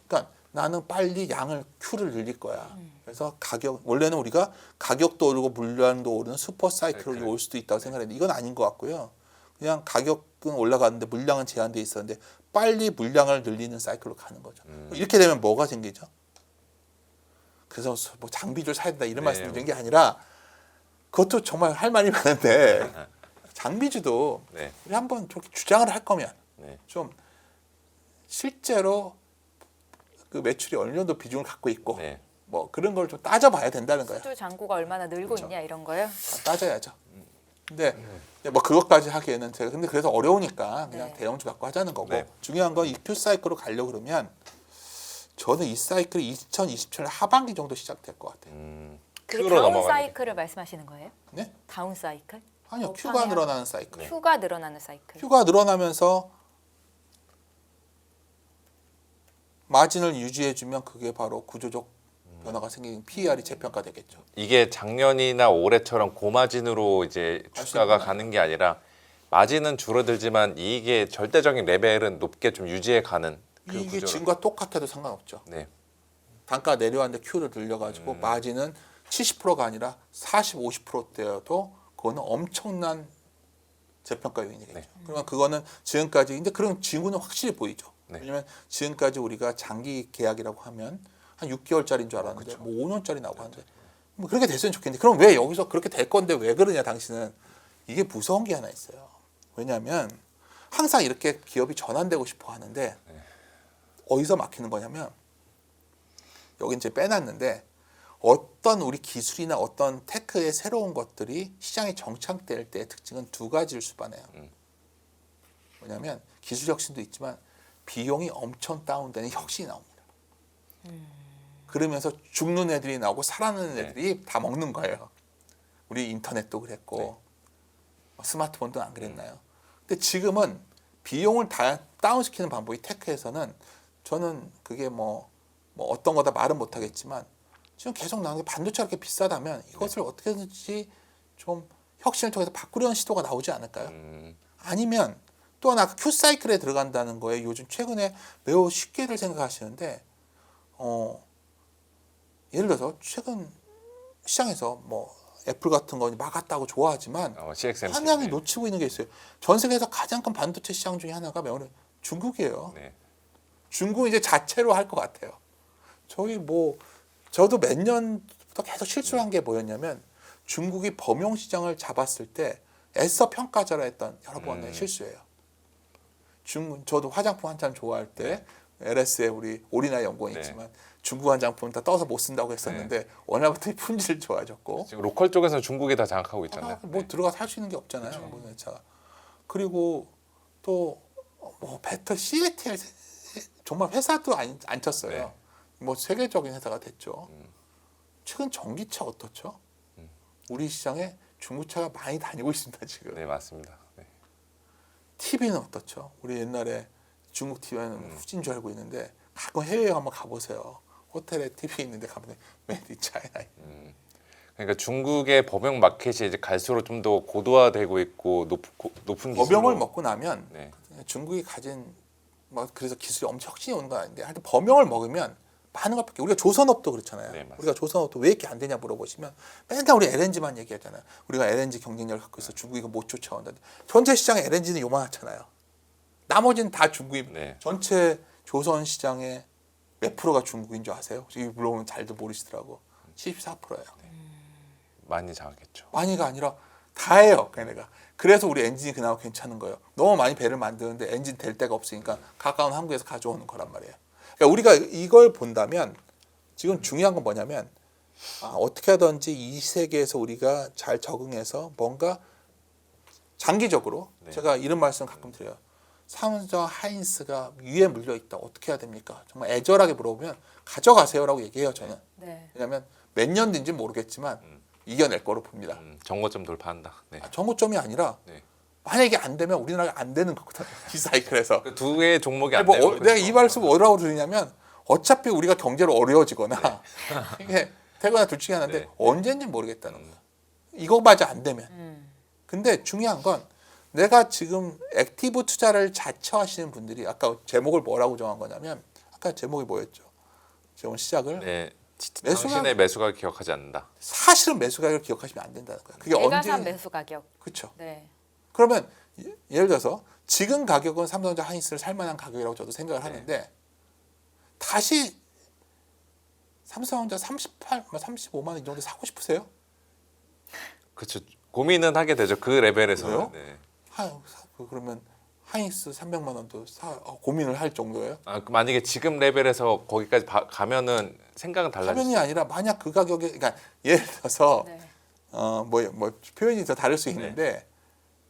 그러니까 나는 빨리 양을 Q를 늘릴 거야. 그래서 가격 원래는 우리가 가격도 오르고 물량도 오르는 슈퍼 사이클이 올 수도 있다고 생각했는데 이건 아닌 것 같고요. 그냥 가격은 올라가는데 물량은 제한돼 있었는데 빨리 물량을 늘리는 사이클로 가는 거죠. 이렇게 되면 뭐가 생기죠? 그래서 뭐 장비를 사야 된다 이런 네. 말씀 드리는 게 아니라 그것도 정말 할 말이 많은데 장비주도 네. 우리 한번 저렇게 주장을 할 거면 네. 좀 실제로 그 매출이 어느 정도 비중을 갖고 있고 네. 뭐 그런 걸 좀 따져봐야 된다는 거예요. 수주 잔고가 얼마나 늘고 있냐 이런 거요. 다 따져야죠. 근데 뭐 그것까지 하기에는 제가 근데 그래서 어려우니까 그냥 네. 대형주 갖고 하자는 거고 네. 중요한 건 이 Q 사이클로 가려고 그러면 저는 이 사이클이 2027년 하반기 정도 시작될 것 같아요. 그게 Q로 다운 넘어가는 사이클을 말씀하시는 거예요? 네? 다운 사이클? 아니요, 어, Q가 방향. 늘어나는 사이클. Q가 늘어나는 사이클. Q가 늘어나면서 마진을 유지해주면 그게 바로 구조적 변화가 생기는 PER이 재평가되겠죠. 이게 작년이나 올해처럼 고마진으로 이제 갈수 주가가 있구나. 가는 게 아니라 마진은 줄어들지만 이익의 절대적인 레벨은 높게 좀 유지해 가는 그 이게 구조로. 지금과 똑같아도 상관없죠. 네. 단가 내려왔는데 Q를 늘려가지고 마진은 70%가 아니라 40, 50%대여도 그거는 엄청난 재평가 요인이겠죠. 네. 그러면 그거는 지금까지 근데 그런 징후는 확실히 보이죠. 네. 왜냐하면 지금까지 우리가 장기 계약이라고 하면 한 6개월짜리인 줄 알았는데 뭐 5년짜리 나오고 하는데 뭐 그렇게 됐으면 좋겠는데 그럼 왜 여기서 그렇게 될 건데 왜 그러냐 당신은 이게 무서운 게 하나 있어요. 왜냐하면 항상 이렇게 기업이 전환되고 싶어 하는데 어디서 막히는 거냐면 여기 이제 빼놨는데 어떤 우리 기술이나 어떤 테크의 새로운 것들이 시장에 정착될 때의 특징은 두 가지를 수반해요. 뭐냐면 기술 혁신도 있지만 비용이 엄청 다운되는 혁신이 나옵니다. 그러면서 죽는 애들이 나오고 살아나는 애들이 다 먹는 거예요. 우리 인터넷도 그랬고 스마트폰도 안 그랬나요? 근데 지금은 비용을 다 다운시키는 방법이 테크에서는 저는 그게 뭐 어떤 거다 말은 못하겠지만 지금 계속 나오는 게 반도체가 이렇게 비싸다면 이것을 어떻게든지 좀 혁신을 통해서 바꾸려는 시도가 나오지 않을까요? 아니면 또 하나 Q 사이클에 들어간다는 거에 요즘 최근에 매우 쉽게들 생각하시는데 예를 들어서 최근 시장에서 뭐 애플 같은 거 막았다고 좋아하지만 CXMC. 한양이 놓치고 있는 게 있어요. 전 세계에서 가장 큰 반도체 시장 중에 하나가 뭐냐면 중국이에요. 네. 중국은 이제 자체로 할 것 같아요. 저도 몇 년부터 계속 실수한 게 뭐였냐면 중국이 범용 시장을 잡았을 때 애써 평가자라 했던 여러 번의 실수예요. 저도 화장품 한참 좋아할 때 LS에 우리 오리나 연구원 네. 있지만 중국 화장품 다 떠서 못 쓴다고 했었는데 어느 날부터 품질 좋아졌고 지금 로컬 쪽에서는 중국이 다 장악하고 있잖아요. 뭐 네. 들어가서 할 수 있는 게 없잖아요. 모든 회차가. 그리고 또 뭐 CATL 정말 회사도 안 쳤어요. 네. 뭐 세계적인 회사가 됐죠. 최근 전기차 어떻죠? 우리 시장에 중국차가 많이 다니고 있습니다 지금. 네, 맞습니다. 네. TV는 어떻죠? 우리 옛날에 중국 TV는 후진 줄 알고 있는데 가끔 해외에 한번 가보세요. 호텔에 TV 있는데 가면 메이드 인 차이나. 그러니까 중국의 법용 마켓이 이제 갈수록 좀 더 고도화되고 있고 높은 기술로. 법용을 먹고 나면 네. 중국이 가진 뭐 그래서 기술이 엄청 혁신이 오는 건 아닌데 하여튼 범용을 먹으면 많은 것밖에 우리가 조선업도 그렇잖아요. 네, 맞습니다. 우리가 조선업도 왜 이렇게 안 되냐 물어보시면 맨날 우리 LNG만 얘기하잖아요. 우리가 LNG 경쟁력을 갖고 있어 중국이 이거 못 쫓아온다. 전체 시장에 LNG는 요만하잖아요. 나머지는 다 중국이 네. 전체 조선 시장의 몇 프로가 중국인 줄 아세요? 이 물어보면 잘도 모르시더라고. 74%예요. 많이 장악했죠. 많이가 아니라 다예요. 걔네가. 그래서 우리 엔진이 그나마 괜찮은 거예요. 너무 많이 배를 만드는데 엔진 될 데가 없으니까 가까운 한국에서 가져오는 거란 말이에요. 그러니까 우리가 이걸 본다면 지금 중요한 건 뭐냐면 어떻게 하든지 이 세계에서 우리가 잘 적응해서 뭔가 장기적으로 네. 제가 이런 말씀 가끔 드려요. 삼성 하이닉스가 위에 물려 있다. 어떻게 해야 됩니까? 정말 애절하게 물어보면 가져가세요라고 얘기해요. 저는. 네. 왜냐하면 몇 년 뒤인지 모르겠지만 이겨낼 거로 봅니다. 정거점 돌파한다. 네. 정고점이 아니라 네. 만약에 안 되면 우리나라가 안 되는 거거든요. 이 사이클에서. 그 두 개의 종목이 안 뭐 되면 내가 이 말씀 뭐라고 드리냐면 어차피 우리가 경제로 어려워지거나 이게 되거나 둘 중에 하나인데 네. 언제인지 모르겠다는 거야. 이거마저 안 되면. 근데 중요한 건 내가 지금 액티브 투자를 자처하시는 분들이 아까 제목을 뭐라고 정한 거냐면 아까 제목이 뭐였죠? 제가 오늘 시작을 네. 매수가- 당신의 매수가 기억하지 않는다. 사실은 매수 가격을 기억하시면 안 된다는 거야. 그게 내가 언제 산 매수 가격. 그렇죠. 네. 그러면 예를 들어서 지금 가격은 삼성전자 하이닉스를 살 만한 가격이라고 저도 생각을 하는데 다시 삼성전자 38, 35만 원 이 정도 사고 싶으세요? 그렇죠. 고민은 하게 되죠. 그 레벨에서는. 그래요? 네. 그러면 하이닉스 300만 원도 고민을 할 정도예요? 만약에 지금 레벨에서 거기까지 가면은 생각은 달라지죠. 화면이 아니라 만약 그 가격에 그러니까 예를 들어서 네. 뭐 표현이 더 다를 수 있는데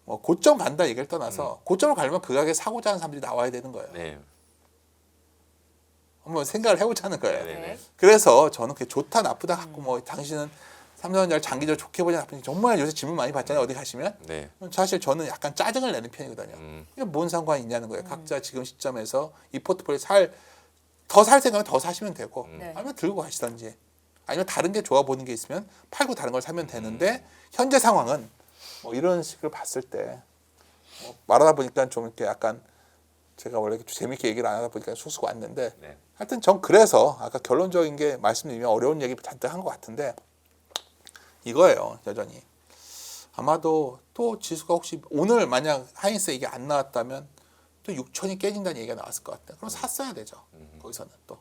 뭐 고점 간다 얘기를 떠나서 고점을 가려면 그 가격에 사고자 하는 사람들이 나와야 되는 거예요. 네. 한번 생각을 해보자는 거예요. 네, 네. 그래서 저는 그게 좋다 나쁘다 갖고 뭐 당신은 삼성전자를 장기적으로 좋게 보지 나쁜지 정말 요새 질문 많이 받잖아요. 어디 가시면 네. 사실 저는 약간 짜증을 내는 편이거든요. 이게 뭔 상관이 있냐는 거예요. 각자 지금 시점에서 이 포트폴리오 더 살 생각은 더 사시면 되고 네. 아니면 들고 가시던지 아니면 다른 게 좋아 보이는 게 있으면 팔고 다른 걸 사면 되는데 현재 상황은 뭐 이런 식을 봤을 때 뭐 말하다 보니까 좀 이렇게 약간 제가 원래 재밌게 얘기를 안 하다 보니까 쑥쑥 왔는데 네. 하여튼 전 그래서 아까 결론적인 게 말씀드리면 어려운 얘기 잔뜩 한 것 같은데 이거예요. 여전히 아마도 또 지수가 혹시 오늘 만약 하이닉스 이게 안 나왔다면 또 6천이 깨진다는 얘기가 나왔을 것 같아요. 그럼 샀어야 되죠. 거기서는 또.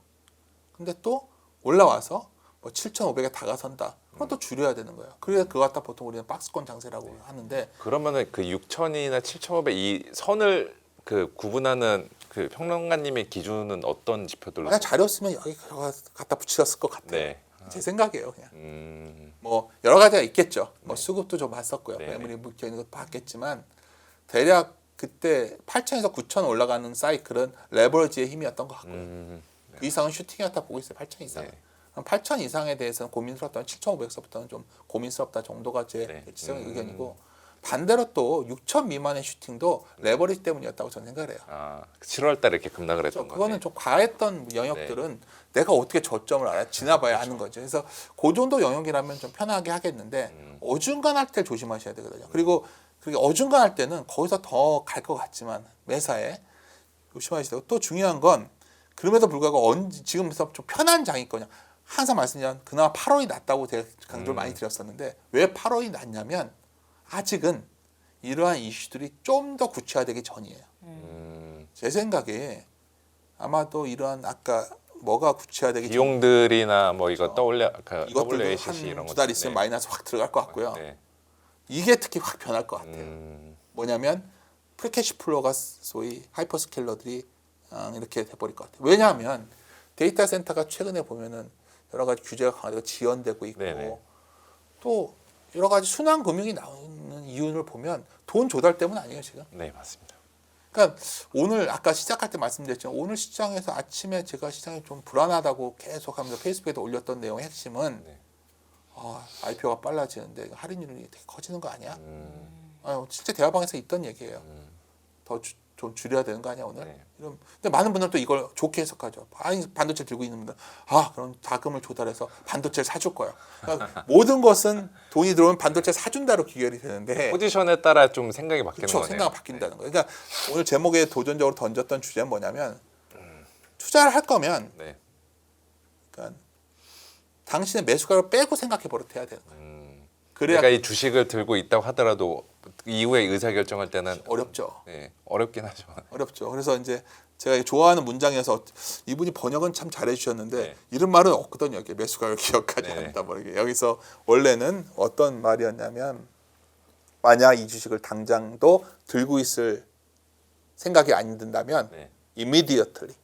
근데 또 올라와서 뭐 7,500에 다가선다. 그럼 또 줄여야 되는 거예요. 그래서 그거 갖다 보통 우리는 박스권 장세라고 하는데 그러면은 그 6,000이나 7,500 이 선을 그 구분하는 그 평론가님의 기준은 어떤 지표들로? 만약 자료였으면 여기 갖다 붙였을 것 같아요. 네. 제 생각이에요. 그냥. 뭐 뭐 여러 가지가 있겠죠. 뭐 수급도 좀 봤었고요. 네. 매물이 묶여 있는 것도 봤겠지만 대략 그때 8,000에서 9,000 올라가는 사이클은 레버리지의 힘이었던 것 같고요. 그 이상은 슈팅이었다 보고 있어요. 8,000 이상. 네. 8,000 이상에 대해서는 고민스럽다면 7,500서부터는 좀 고민스럽다 정도가 제 네. 지성의 의견이고 반대로 또 6,000 미만의 슈팅도 레버리지 때문이었다고 저는 생각을 해요. 7월 달에 이렇게 급락을 했던 그거는 거네. 좀 과했던 영역들은 내가 어떻게 저점을 알아 지나봐야 하는 거죠. 그래서 그 정도 영역이라면 좀 편하게 하겠는데 어중간할 때 조심하셔야 되거든요. 그리고 그게 어중간할 때는 거기서 더 갈 것 같지만 매사에 조심하셔야 되고 또 중요한 건 그럼에도 불구하고 지금부터 좀 편한 장이거든요. 항상 말씀드리면 그나마 8월이 낫다고 제가 강조를 많이 드렸었는데 왜 8월이 낫냐면 아직은 이러한 이슈들이 좀 더 구체화되기 전이에요. 제 생각에 아마도 이러한 아까 뭐가 구체화되기 전 비용들이나 뭐 이거 떠올려 그 이것들도 WACC 이런 한 거. 두 달 있으면 마이너스 확 들어갈 것 같고요. 네. 이게 특히 확 변할 것 같아요. 뭐냐면 프리캐시 플로우가 소위 하이퍼스케일러들이 이렇게 돼버릴 것 같아요. 왜냐하면 데이터 센터가 최근에 보면은 여러 가지 규제가 강화되고 지연되고 있고 네네. 또 여러 가지 순환 금융이 나오는 이유를 보면 돈 조달 때문 아니에요 지금. 네, 맞습니다. 그러니까 오늘 아까 시작할 때 말씀드렸지만 오늘 시장에서 아침에 제가 시장이 좀 불안하다고 계속하면서 페이스북에도 올렸던 내용의 핵심은 네. IPO가 빨라지는데 할인율이 되게 커지는 거 아니야? 실제 대화방에서 있던 얘기예요. 더 좀 줄여야 되는 거 아니야 오늘? 네. 근데 많은 분들은 또 이걸 좋게 해석하죠. 반도체 들고 있는 분들, 그럼 자금을 조달해서 반도체를 사줄 거야. 그러니까 모든 것은 돈이 들어오면 반도체 사준다로 귀결이 되는데 포지션에 따라 좀 생각이 바뀌는 그렇죠. 거네요. 생각이 바뀐다는 거예요. 그러니까 오늘 제목에 도전적으로 던졌던 주제는 뭐냐면 투자를 할 거면 네. 그러니까 당신의 매수가를 빼고 생각해 버릇 해야 되는 거예요. 그래야 내가 이 주식을 들고 있다고 하더라도 이후에 의사 결정할 때는 어렵죠. 네, 어렵긴 하죠. 어렵죠. 그래서 이제 제가 좋아하는 문장에서 이분이 번역은 참 잘해주셨는데 네. 이런 말은 없거든요. 이렇게 매수가를 기억하지 네. 않는다. 뭐 이렇게 여기서 원래는 어떤 말이었냐면 만약 이 주식을 당장도 들고 있을 생각이 안 든다면 네. immediately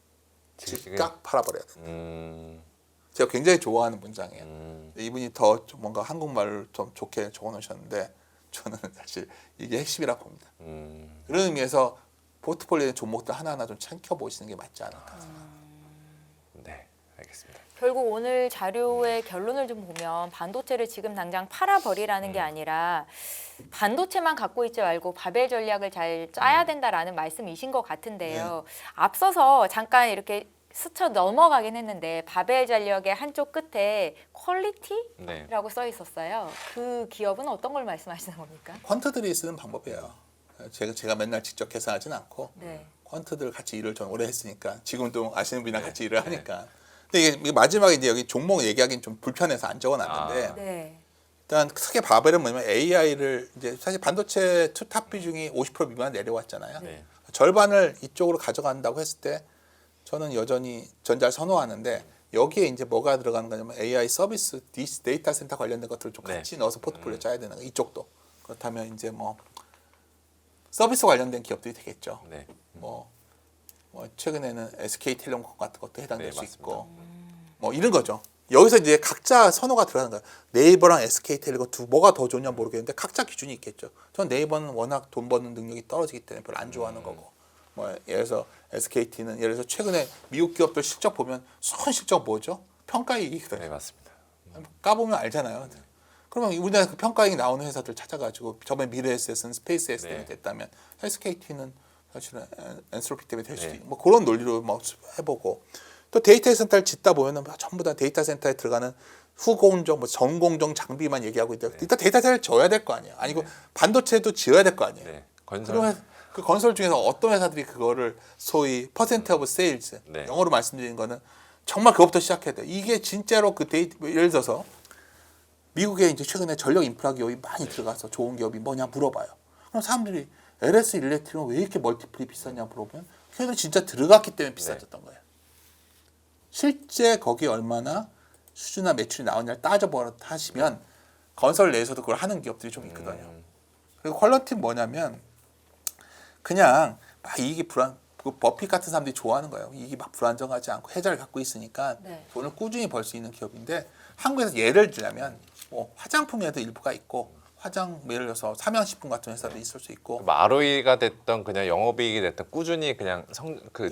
지금- 즉각 팔아버려야 돼. 음, 제가 굉장히 좋아하는 문장이에요. 이분이 더 좀 뭔가 한국말을 좀 좋게 적어놓으셨는데 저는 사실 이게 핵심이라고 봅니다. 그런 의미에서 포트폴리오의 종목들 하나하나 좀 챙겨보시는 게 맞지 않을까. 네, 알겠습니다. 결국 오늘 자료의 결론을 좀 보면 반도체를 지금 당장 팔아버리라는 게 아니라 반도체만 갖고 있지 말고 바벨 전략을 잘 짜야 된다라는 말씀이신 것 같은데요. 앞서서 잠깐 이렇게 스쳐 넘어가긴 했는데 바벨 전략의 한쪽 끝에 퀄리티라고 네. 써 있었어요. 그 기업은 어떤 걸 말씀하시는 겁니까? 쿼런트들이 쓰는 방법이에요. 제가 맨날 직접 계산하진 않고 네. 쿼런트들 같이 일을 좀 오래 했으니까 지금도 아시는 분이랑 네. 같이 일을 하니까. 근데 이게 마지막에 이제 여기 종목 얘기하기는 좀 불편해서 안 적어놨는데 네. 일단 크게 바벨은 뭐냐면 AI를 이제 사실 반도체 투탑 비중이 50% 미만 내려왔잖아요. 네. 절반을 이쪽으로 가져간다고 했을 때 저는 여전히 전자를 선호하는데 여기에 이제 뭐가 들어가는 거냐면 AI 서비스, 데이터 센터 관련된 것들을 좀 네. 같이 넣어서 포트폴리오 짜야 되는 거 이쪽도. 그렇다면 이제 뭐 서비스 관련된 기업들이 되겠죠. 네. 뭐 최근에는 SK텔레콤 같은 것도 해당될 네, 수 맞습니다. 있고 뭐 이런 거죠. 여기서 이제 각자 선호가 들어가는 거예요. 네이버랑 SK텔레콤 뭐가 더 좋냐 모르겠는데 각자 기준이 있겠죠. 전 네이버는 워낙 돈 버는 능력이 떨어지기 때문에 별로 안 좋아하는 거고. 뭐 예를 들어서 SKT는 예를 들어서 최근에 미국 기업들 실적 보면 순 실적 뭐죠? 평가이익이거든요. 네, 맞습니다. 까보면 알잖아요. 그러면 우리나라 그 평가이익 나오는 회사들 찾아가지고 저번에 미래에셋은 스페이스X 때문에 네. 됐다면 SKT는 사실은 엔트로피 때문에 될 수도 네. 있고 뭐 그런 논리로 막 해보고 또 데이터 센터를 짓다 보면은 전부 다 데이터 센터에 들어가는 후공정, 뭐 전공정 장비만 얘기하고 있다. 일단 데이터 센터를 져야 될 거 아니에요. 아니고 반도체도 지어야 될 거 아니에요. 네. 건설. 그러면 그 건설 중에서 어떤 회사들이 그거를 소위 퍼센트 오브 세일즈 네. 영어로 말씀드리는 거는 정말 그것부터 시작해야 돼요. 이게 진짜로 그 데이터 예를 들어서 미국에 이제 최근에 전력 인프라 기업이 많이 들어가서 좋은 기업이 뭐냐 물어봐요. 그럼 사람들이 LS 일렉트릭은 왜 이렇게 멀티플이 비싸냐 물어보면 걔는 진짜 들어갔기 때문에 비싸졌던 거예요. 실제 거기에 얼마나 수주나 매출이 나오냐를 따져보라 하시면 건설 내에서도 그걸 하는 기업들이 좀 있거든요. 그리고 퀄러티는 뭐냐면 그냥 막 이익이 그 버핏 같은 사람들이 좋아하는 거예요. 이익이 막 불안정하지 않고 해자를 갖고 있으니까 네. 돈을 꾸준히 벌 수 있는 기업인데 한국에서 예를 들자면 뭐 화장품에도 일부가 있고 예를 들어서 삼양식품 같은 회사도 있을 수 있고 뭐 ROE가 됐던 그냥 영업이익이 됐던 꾸준히 그냥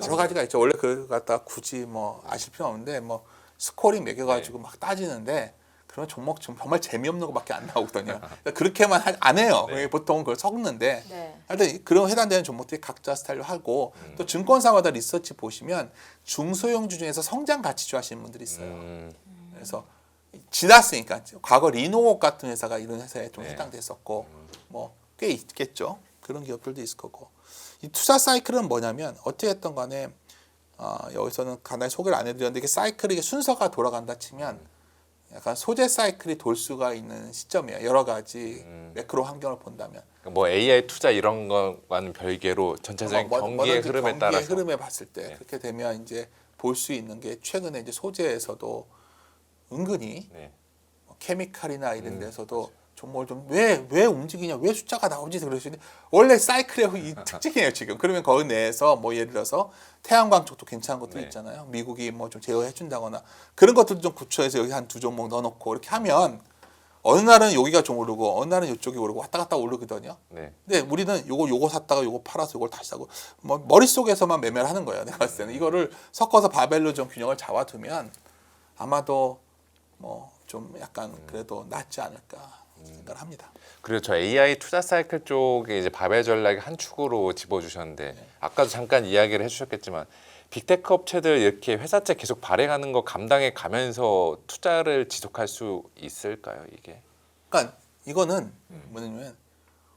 여러 가지가 있죠. 원래 그걸 갖다 굳이 뭐 아실 필요 없는데 뭐 스코어링 매겨가지고 막 따지는데 그러면 종목 좀 정말 재미없는 거밖에 안 나오거든요. 그러니까 그렇게만 안 해요. 네. 보통 그걸 섞는데 네. 하여튼 그런 해당되는 종목들이 각자 스타일로 하고 또 증권사마다 리서치 보시면 중소형주 중에서 성장 가치주 하시는 분들이 있어요. 그래서 지났으니까 과거 리노옥 같은 회사가 이런 회사에 좀 네. 해당됐었고 뭐 꽤 있겠죠. 그런 기업들도 있을 거고 이 투자 사이클은 뭐냐면 어떻게 했던 간에 여기서는 간단히 소개를 안 해드렸는데 이게 사이클이 이게 순서가 돌아간다 치면 약간 소재 사이클이 돌 수가 있는 시점이에요. 여러 가지 매크로 환경을 본다면 뭐 AI 투자 이런 거와는 별개로 전체적인 경기의 뭐든지 흐름에 경기의 따라서 흐름에 봤을 때 네. 그렇게 되면 이제 볼 수 있는 게 최근에 이제 소재에서도 은근히 네. 뭐 케미칼이나 이런 데서도 종목을 좀 왜 움직이냐 왜 숫자가 나오지 그러시는데 원래 사이클의 이 특징이에요 지금. 그러면 거기 내에서 뭐 예를 들어서 태양광 쪽도 괜찮은 것도 네. 있잖아요. 미국이 뭐 좀 제어해 준다거나 그런 것들도 좀 구초해서 여기 한 두 종목 넣어놓고 이렇게 하면 어느 날은 여기가 좀 오르고 어느 날은 이쪽이 오르고 왔다 갔다 오르거든요. 네. 근데 우리는 요거 샀다가 요거 팔아서 요걸 다시 사고 뭐 머릿속에서만 매매를 하는 거예요. 내가 봤을 때는 이거를 섞어서 바벨로 좀 균형을 잡아두면 아마도 뭐 좀 약간 그래도 낫지 않을까 생각을 합니다. 그리고 저 AI 투자 사이클 쪽에 이제 바벨 전략의 한 축으로 집어주셨는데 아까도 잠깐 이야기를 해주셨겠지만 빅테크 업체들 이렇게 회사채 계속 발행하는 거 감당해 가면서 투자를 지속할 수 있을까요 이게? 그러니까 이거는 뭐냐면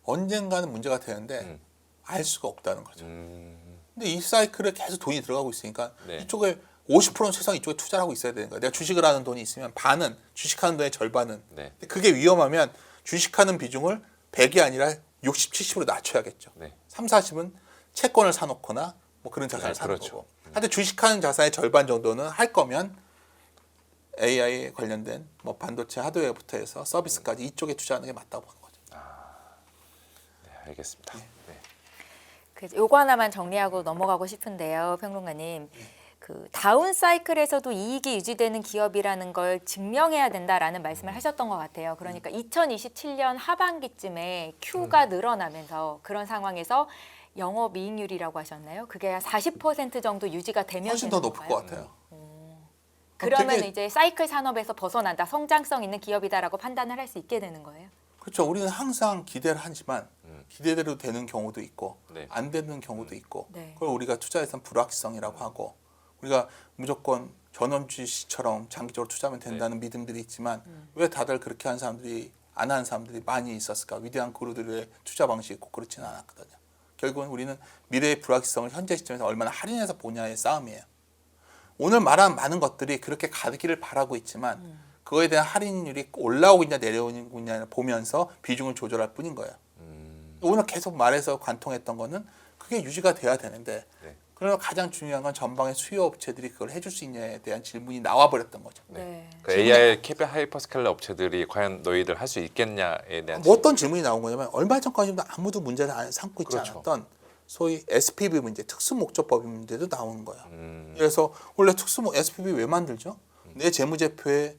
언젠가는 문제가 되는데 알 수가 없다는 거죠. 근데 이 사이클에 계속 돈이 들어가고 있으니까 네. 이쪽에 50%는 최소한 이쪽에 투자를 하고 있어야 되는 거야. 내가 주식을 하는 돈이 있으면 반은 주식하는 돈의 절반은. 네. 근데 그게 위험하면 주식하는 비중을 100이 아니라 60, 70으로 낮춰야겠죠. 네. 3, 40은 채권을 사놓거나 뭐 그런 자산을 네, 사는 그렇죠. 거고. 하여튼 주식하는 자산의 절반 정도는 할 거면 AI에 관련된 뭐 반도체 하드웨어부터 해서 서비스까지 이쪽에 투자하는 게 맞다고 보는 거죠. 네, 알겠습니다. 네. 요거 하나만 정리하고 넘어가고 싶은데요, 평론가님. 그 다운 사이클에서도 이익이 유지되는 기업이라는 걸 증명해야 된다라는 말씀을 하셨던 것 같아요. 그러니까 2027년 하반기쯤에 Q가 늘어나면서 그런 상황에서 영업이익률이라고 하셨나요? 그게 한 40% 정도 유지가 되면 훨씬 되는 더 높을 건가요? 것 같아요. 그러면 되게- 이제 사이클 산업에서 벗어난다, 성장성 있는 기업이다라고 판단을 할 수 있게 되는 거예요. 그렇죠. 우리는 항상 기대를 하지만 기대대로 되는 경우도 있고 네. 안 되는 경우도 있고 네. 그걸 우리가 투자에선 불확실성이라고 하고 우리가 무조건 전원주식처럼 장기적으로 투자하면 된다는 믿음들이 있지만 왜 다들 그렇게 한 사람들이 안 하는 사람들이 많이 있었을까? 위대한 그루들의 투자 방식이 꼭 그렇지는 않았거든요. 결국은 우리는 미래의 불확실성을 현재 시점에서 얼마나 할인해서 보냐의 싸움이에요. 오늘 말한 많은 것들이 그렇게 가기를 바라고 있지만 그거에 대한 할인율이 올라오고 있냐 내려오고 있냐를 보면서 비중을 조절할 뿐인 거예요. 오늘 계속 말해서 관통했던 거는 그게 유지가 돼야 되는데 네. 그러나 가장 중요한 건 전방의 수요 업체들이 그걸 해줄 수 있냐에 대한 질문이 나와버렸던 거죠. 네. 그 AI 캐비 하이퍼스케일러 업체들이 과연 너희들 할 수 있겠냐에 대한 뭐 어떤 질문이 나온 거냐면 얼마 전까지도 아무도 문제를 삼고 있지 그렇죠. 않았던 소위 SPV 문제, 특수목적법 문제도 나오는 거예요. 그래서 원래 SPV 왜 만들죠? 내 재무제표에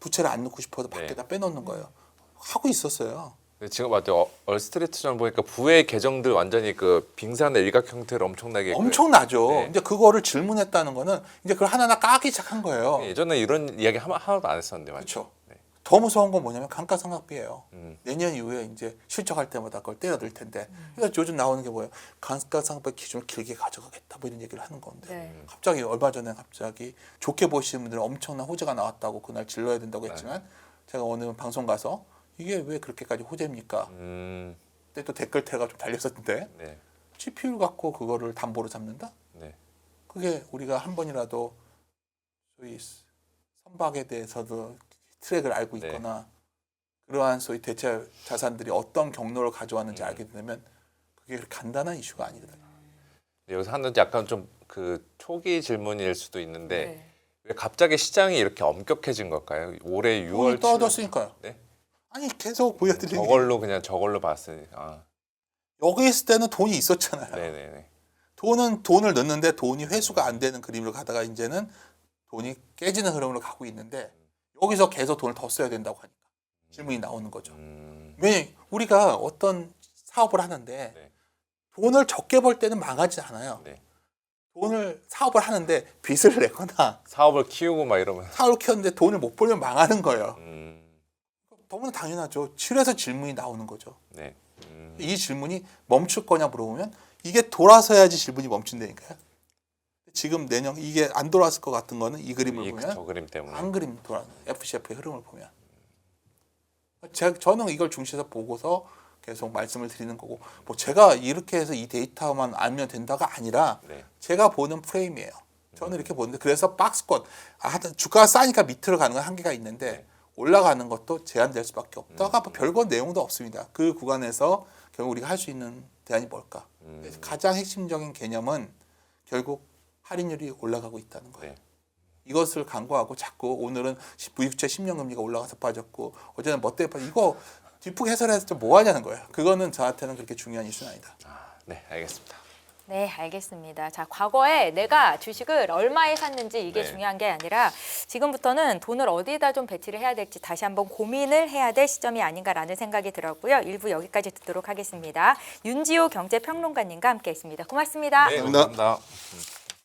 부채를 안 넣고 싶어서 네. 밖에다 빼놓는 거예요. 하고 있었어요. 근데 지금 맞죠? 얼스트리트전 보니까 부의 계정들 완전히 그 빙산의 일각 형태로 엄청나게 엄청나죠. 네. 이제 그거를 질문했다는 거는 이제 그걸 하나하나 까기 시작한 거예요. 예전에 이런 이야기 하나도 안 했었는데 맞죠? 그렇죠. 네. 더 무서운 건 뭐냐면 감가상각비예요. 내년 이후에 이제 실적할 때마다 그걸 때려들 텐데. 그러니까 요즘 나오는 게 뭐예요? 감가상각비 기준을 길게 가져가겠다 뭐 이런 얘기를 하는 건데. 네. 갑자기 얼마 전에 갑자기 좋게 보시는 분들은 엄청난 호재가 나왔다고 그날 질러야 된다고 했지만 제가 어느 방송 가서 이게 왜 그렇게까지 호재입니까? 그때 또 댓글 태가 좀 달렸었는데 네. GPU 갖고 그거를 담보로 잡는다? 네. 그게 우리가 한 번이라도 소위 선박에 대해서도 트랙을 알고 네. 있거나 그러한 소위 대체 자산들이 어떤 경로를 가져왔는지 알게 되면 그게 그렇게 간단한 이슈가 아니거든요. 여기서 하는 약간 좀 그 초기 질문일 수도 있는데 네. 왜 갑자기 시장이 이렇게 엄격해진 걸까요? 올해 6월 돈이 떠졌으니까요. 네? 아니 계속 보여드리는 게 저걸로 봤으니 여기 있을 때는 돈이 있었잖아요. 네네네. 돈은 돈을 넣는데 돈이 회수가 안 되는 그림으로 가다가 이제는 돈이 깨지는 흐름으로 가고 있는데 여기서 계속 돈을 더 써야 된다고 하니까 질문이 나오는 거죠. 왜 우리가 어떤 사업을 하는데 네. 돈을 적게 벌 때는 망하지 않아요. 네. 돈을 사업을 하는데 빚을 내거나 사업을 키우고 막 이러면 사업을 키웠는데 돈을 못 벌면 망하는 거예요. 너무나 당연하죠. 그래서 질문이 나오는 거죠. 네. 이 질문이 멈출 거냐 물어보면 이게 돌아서야지 질문이 멈춘다니까요. 지금 내년 이게 안 돌아왔을 것 같은 거는 이 그림을 보면 저 그림 때문에 안 그림 돌아 FCF의 흐름을 보면 저는 이걸 중시해서 보고서 계속 말씀을 드리는 거고 뭐 제가 이렇게 해서 이 데이터만 알면 된다가 아니라 네. 제가 보는 프레임이에요. 저는 이렇게 보는데 그래서 박스권 주가가 싸니까 밑으로 가는 건 한계가 있는데 네. 올라가는 것도 제한될 수밖에 없다가 뭐 별건 내용도 없습니다. 그 구간에서 결국 우리가 할 수 있는 대안이 뭘까? 그래서 가장 핵심적인 개념은 결국 할인율이 올라가고 있다는 거예요. 네. 이것을 간과하고 자꾸 오늘은 부육채 10년 금리가 올라가서 빠졌고 어제는 뭐 때문에 빠졌고 이거 뒷북 해설해서 좀 뭐 하냐는 거예요. 그거는 저한테는 그렇게 중요한 이슈는 아니다. 네, 알겠습니다. 네, 알겠습니다. 자, 과거에 내가 주식을 얼마에 샀는지 이게 네. 중요한 게 아니라 지금부터는 돈을 어디다 좀 배치를 해야 될지 다시 한번 고민을 해야 될 시점이 아닌가라는 생각이 들었고요. 1부 여기까지 듣도록 하겠습니다. 윤지호 경제평론가님과 함께했습니다. 고맙습니다. 네, 감사합니다. 감사합니다.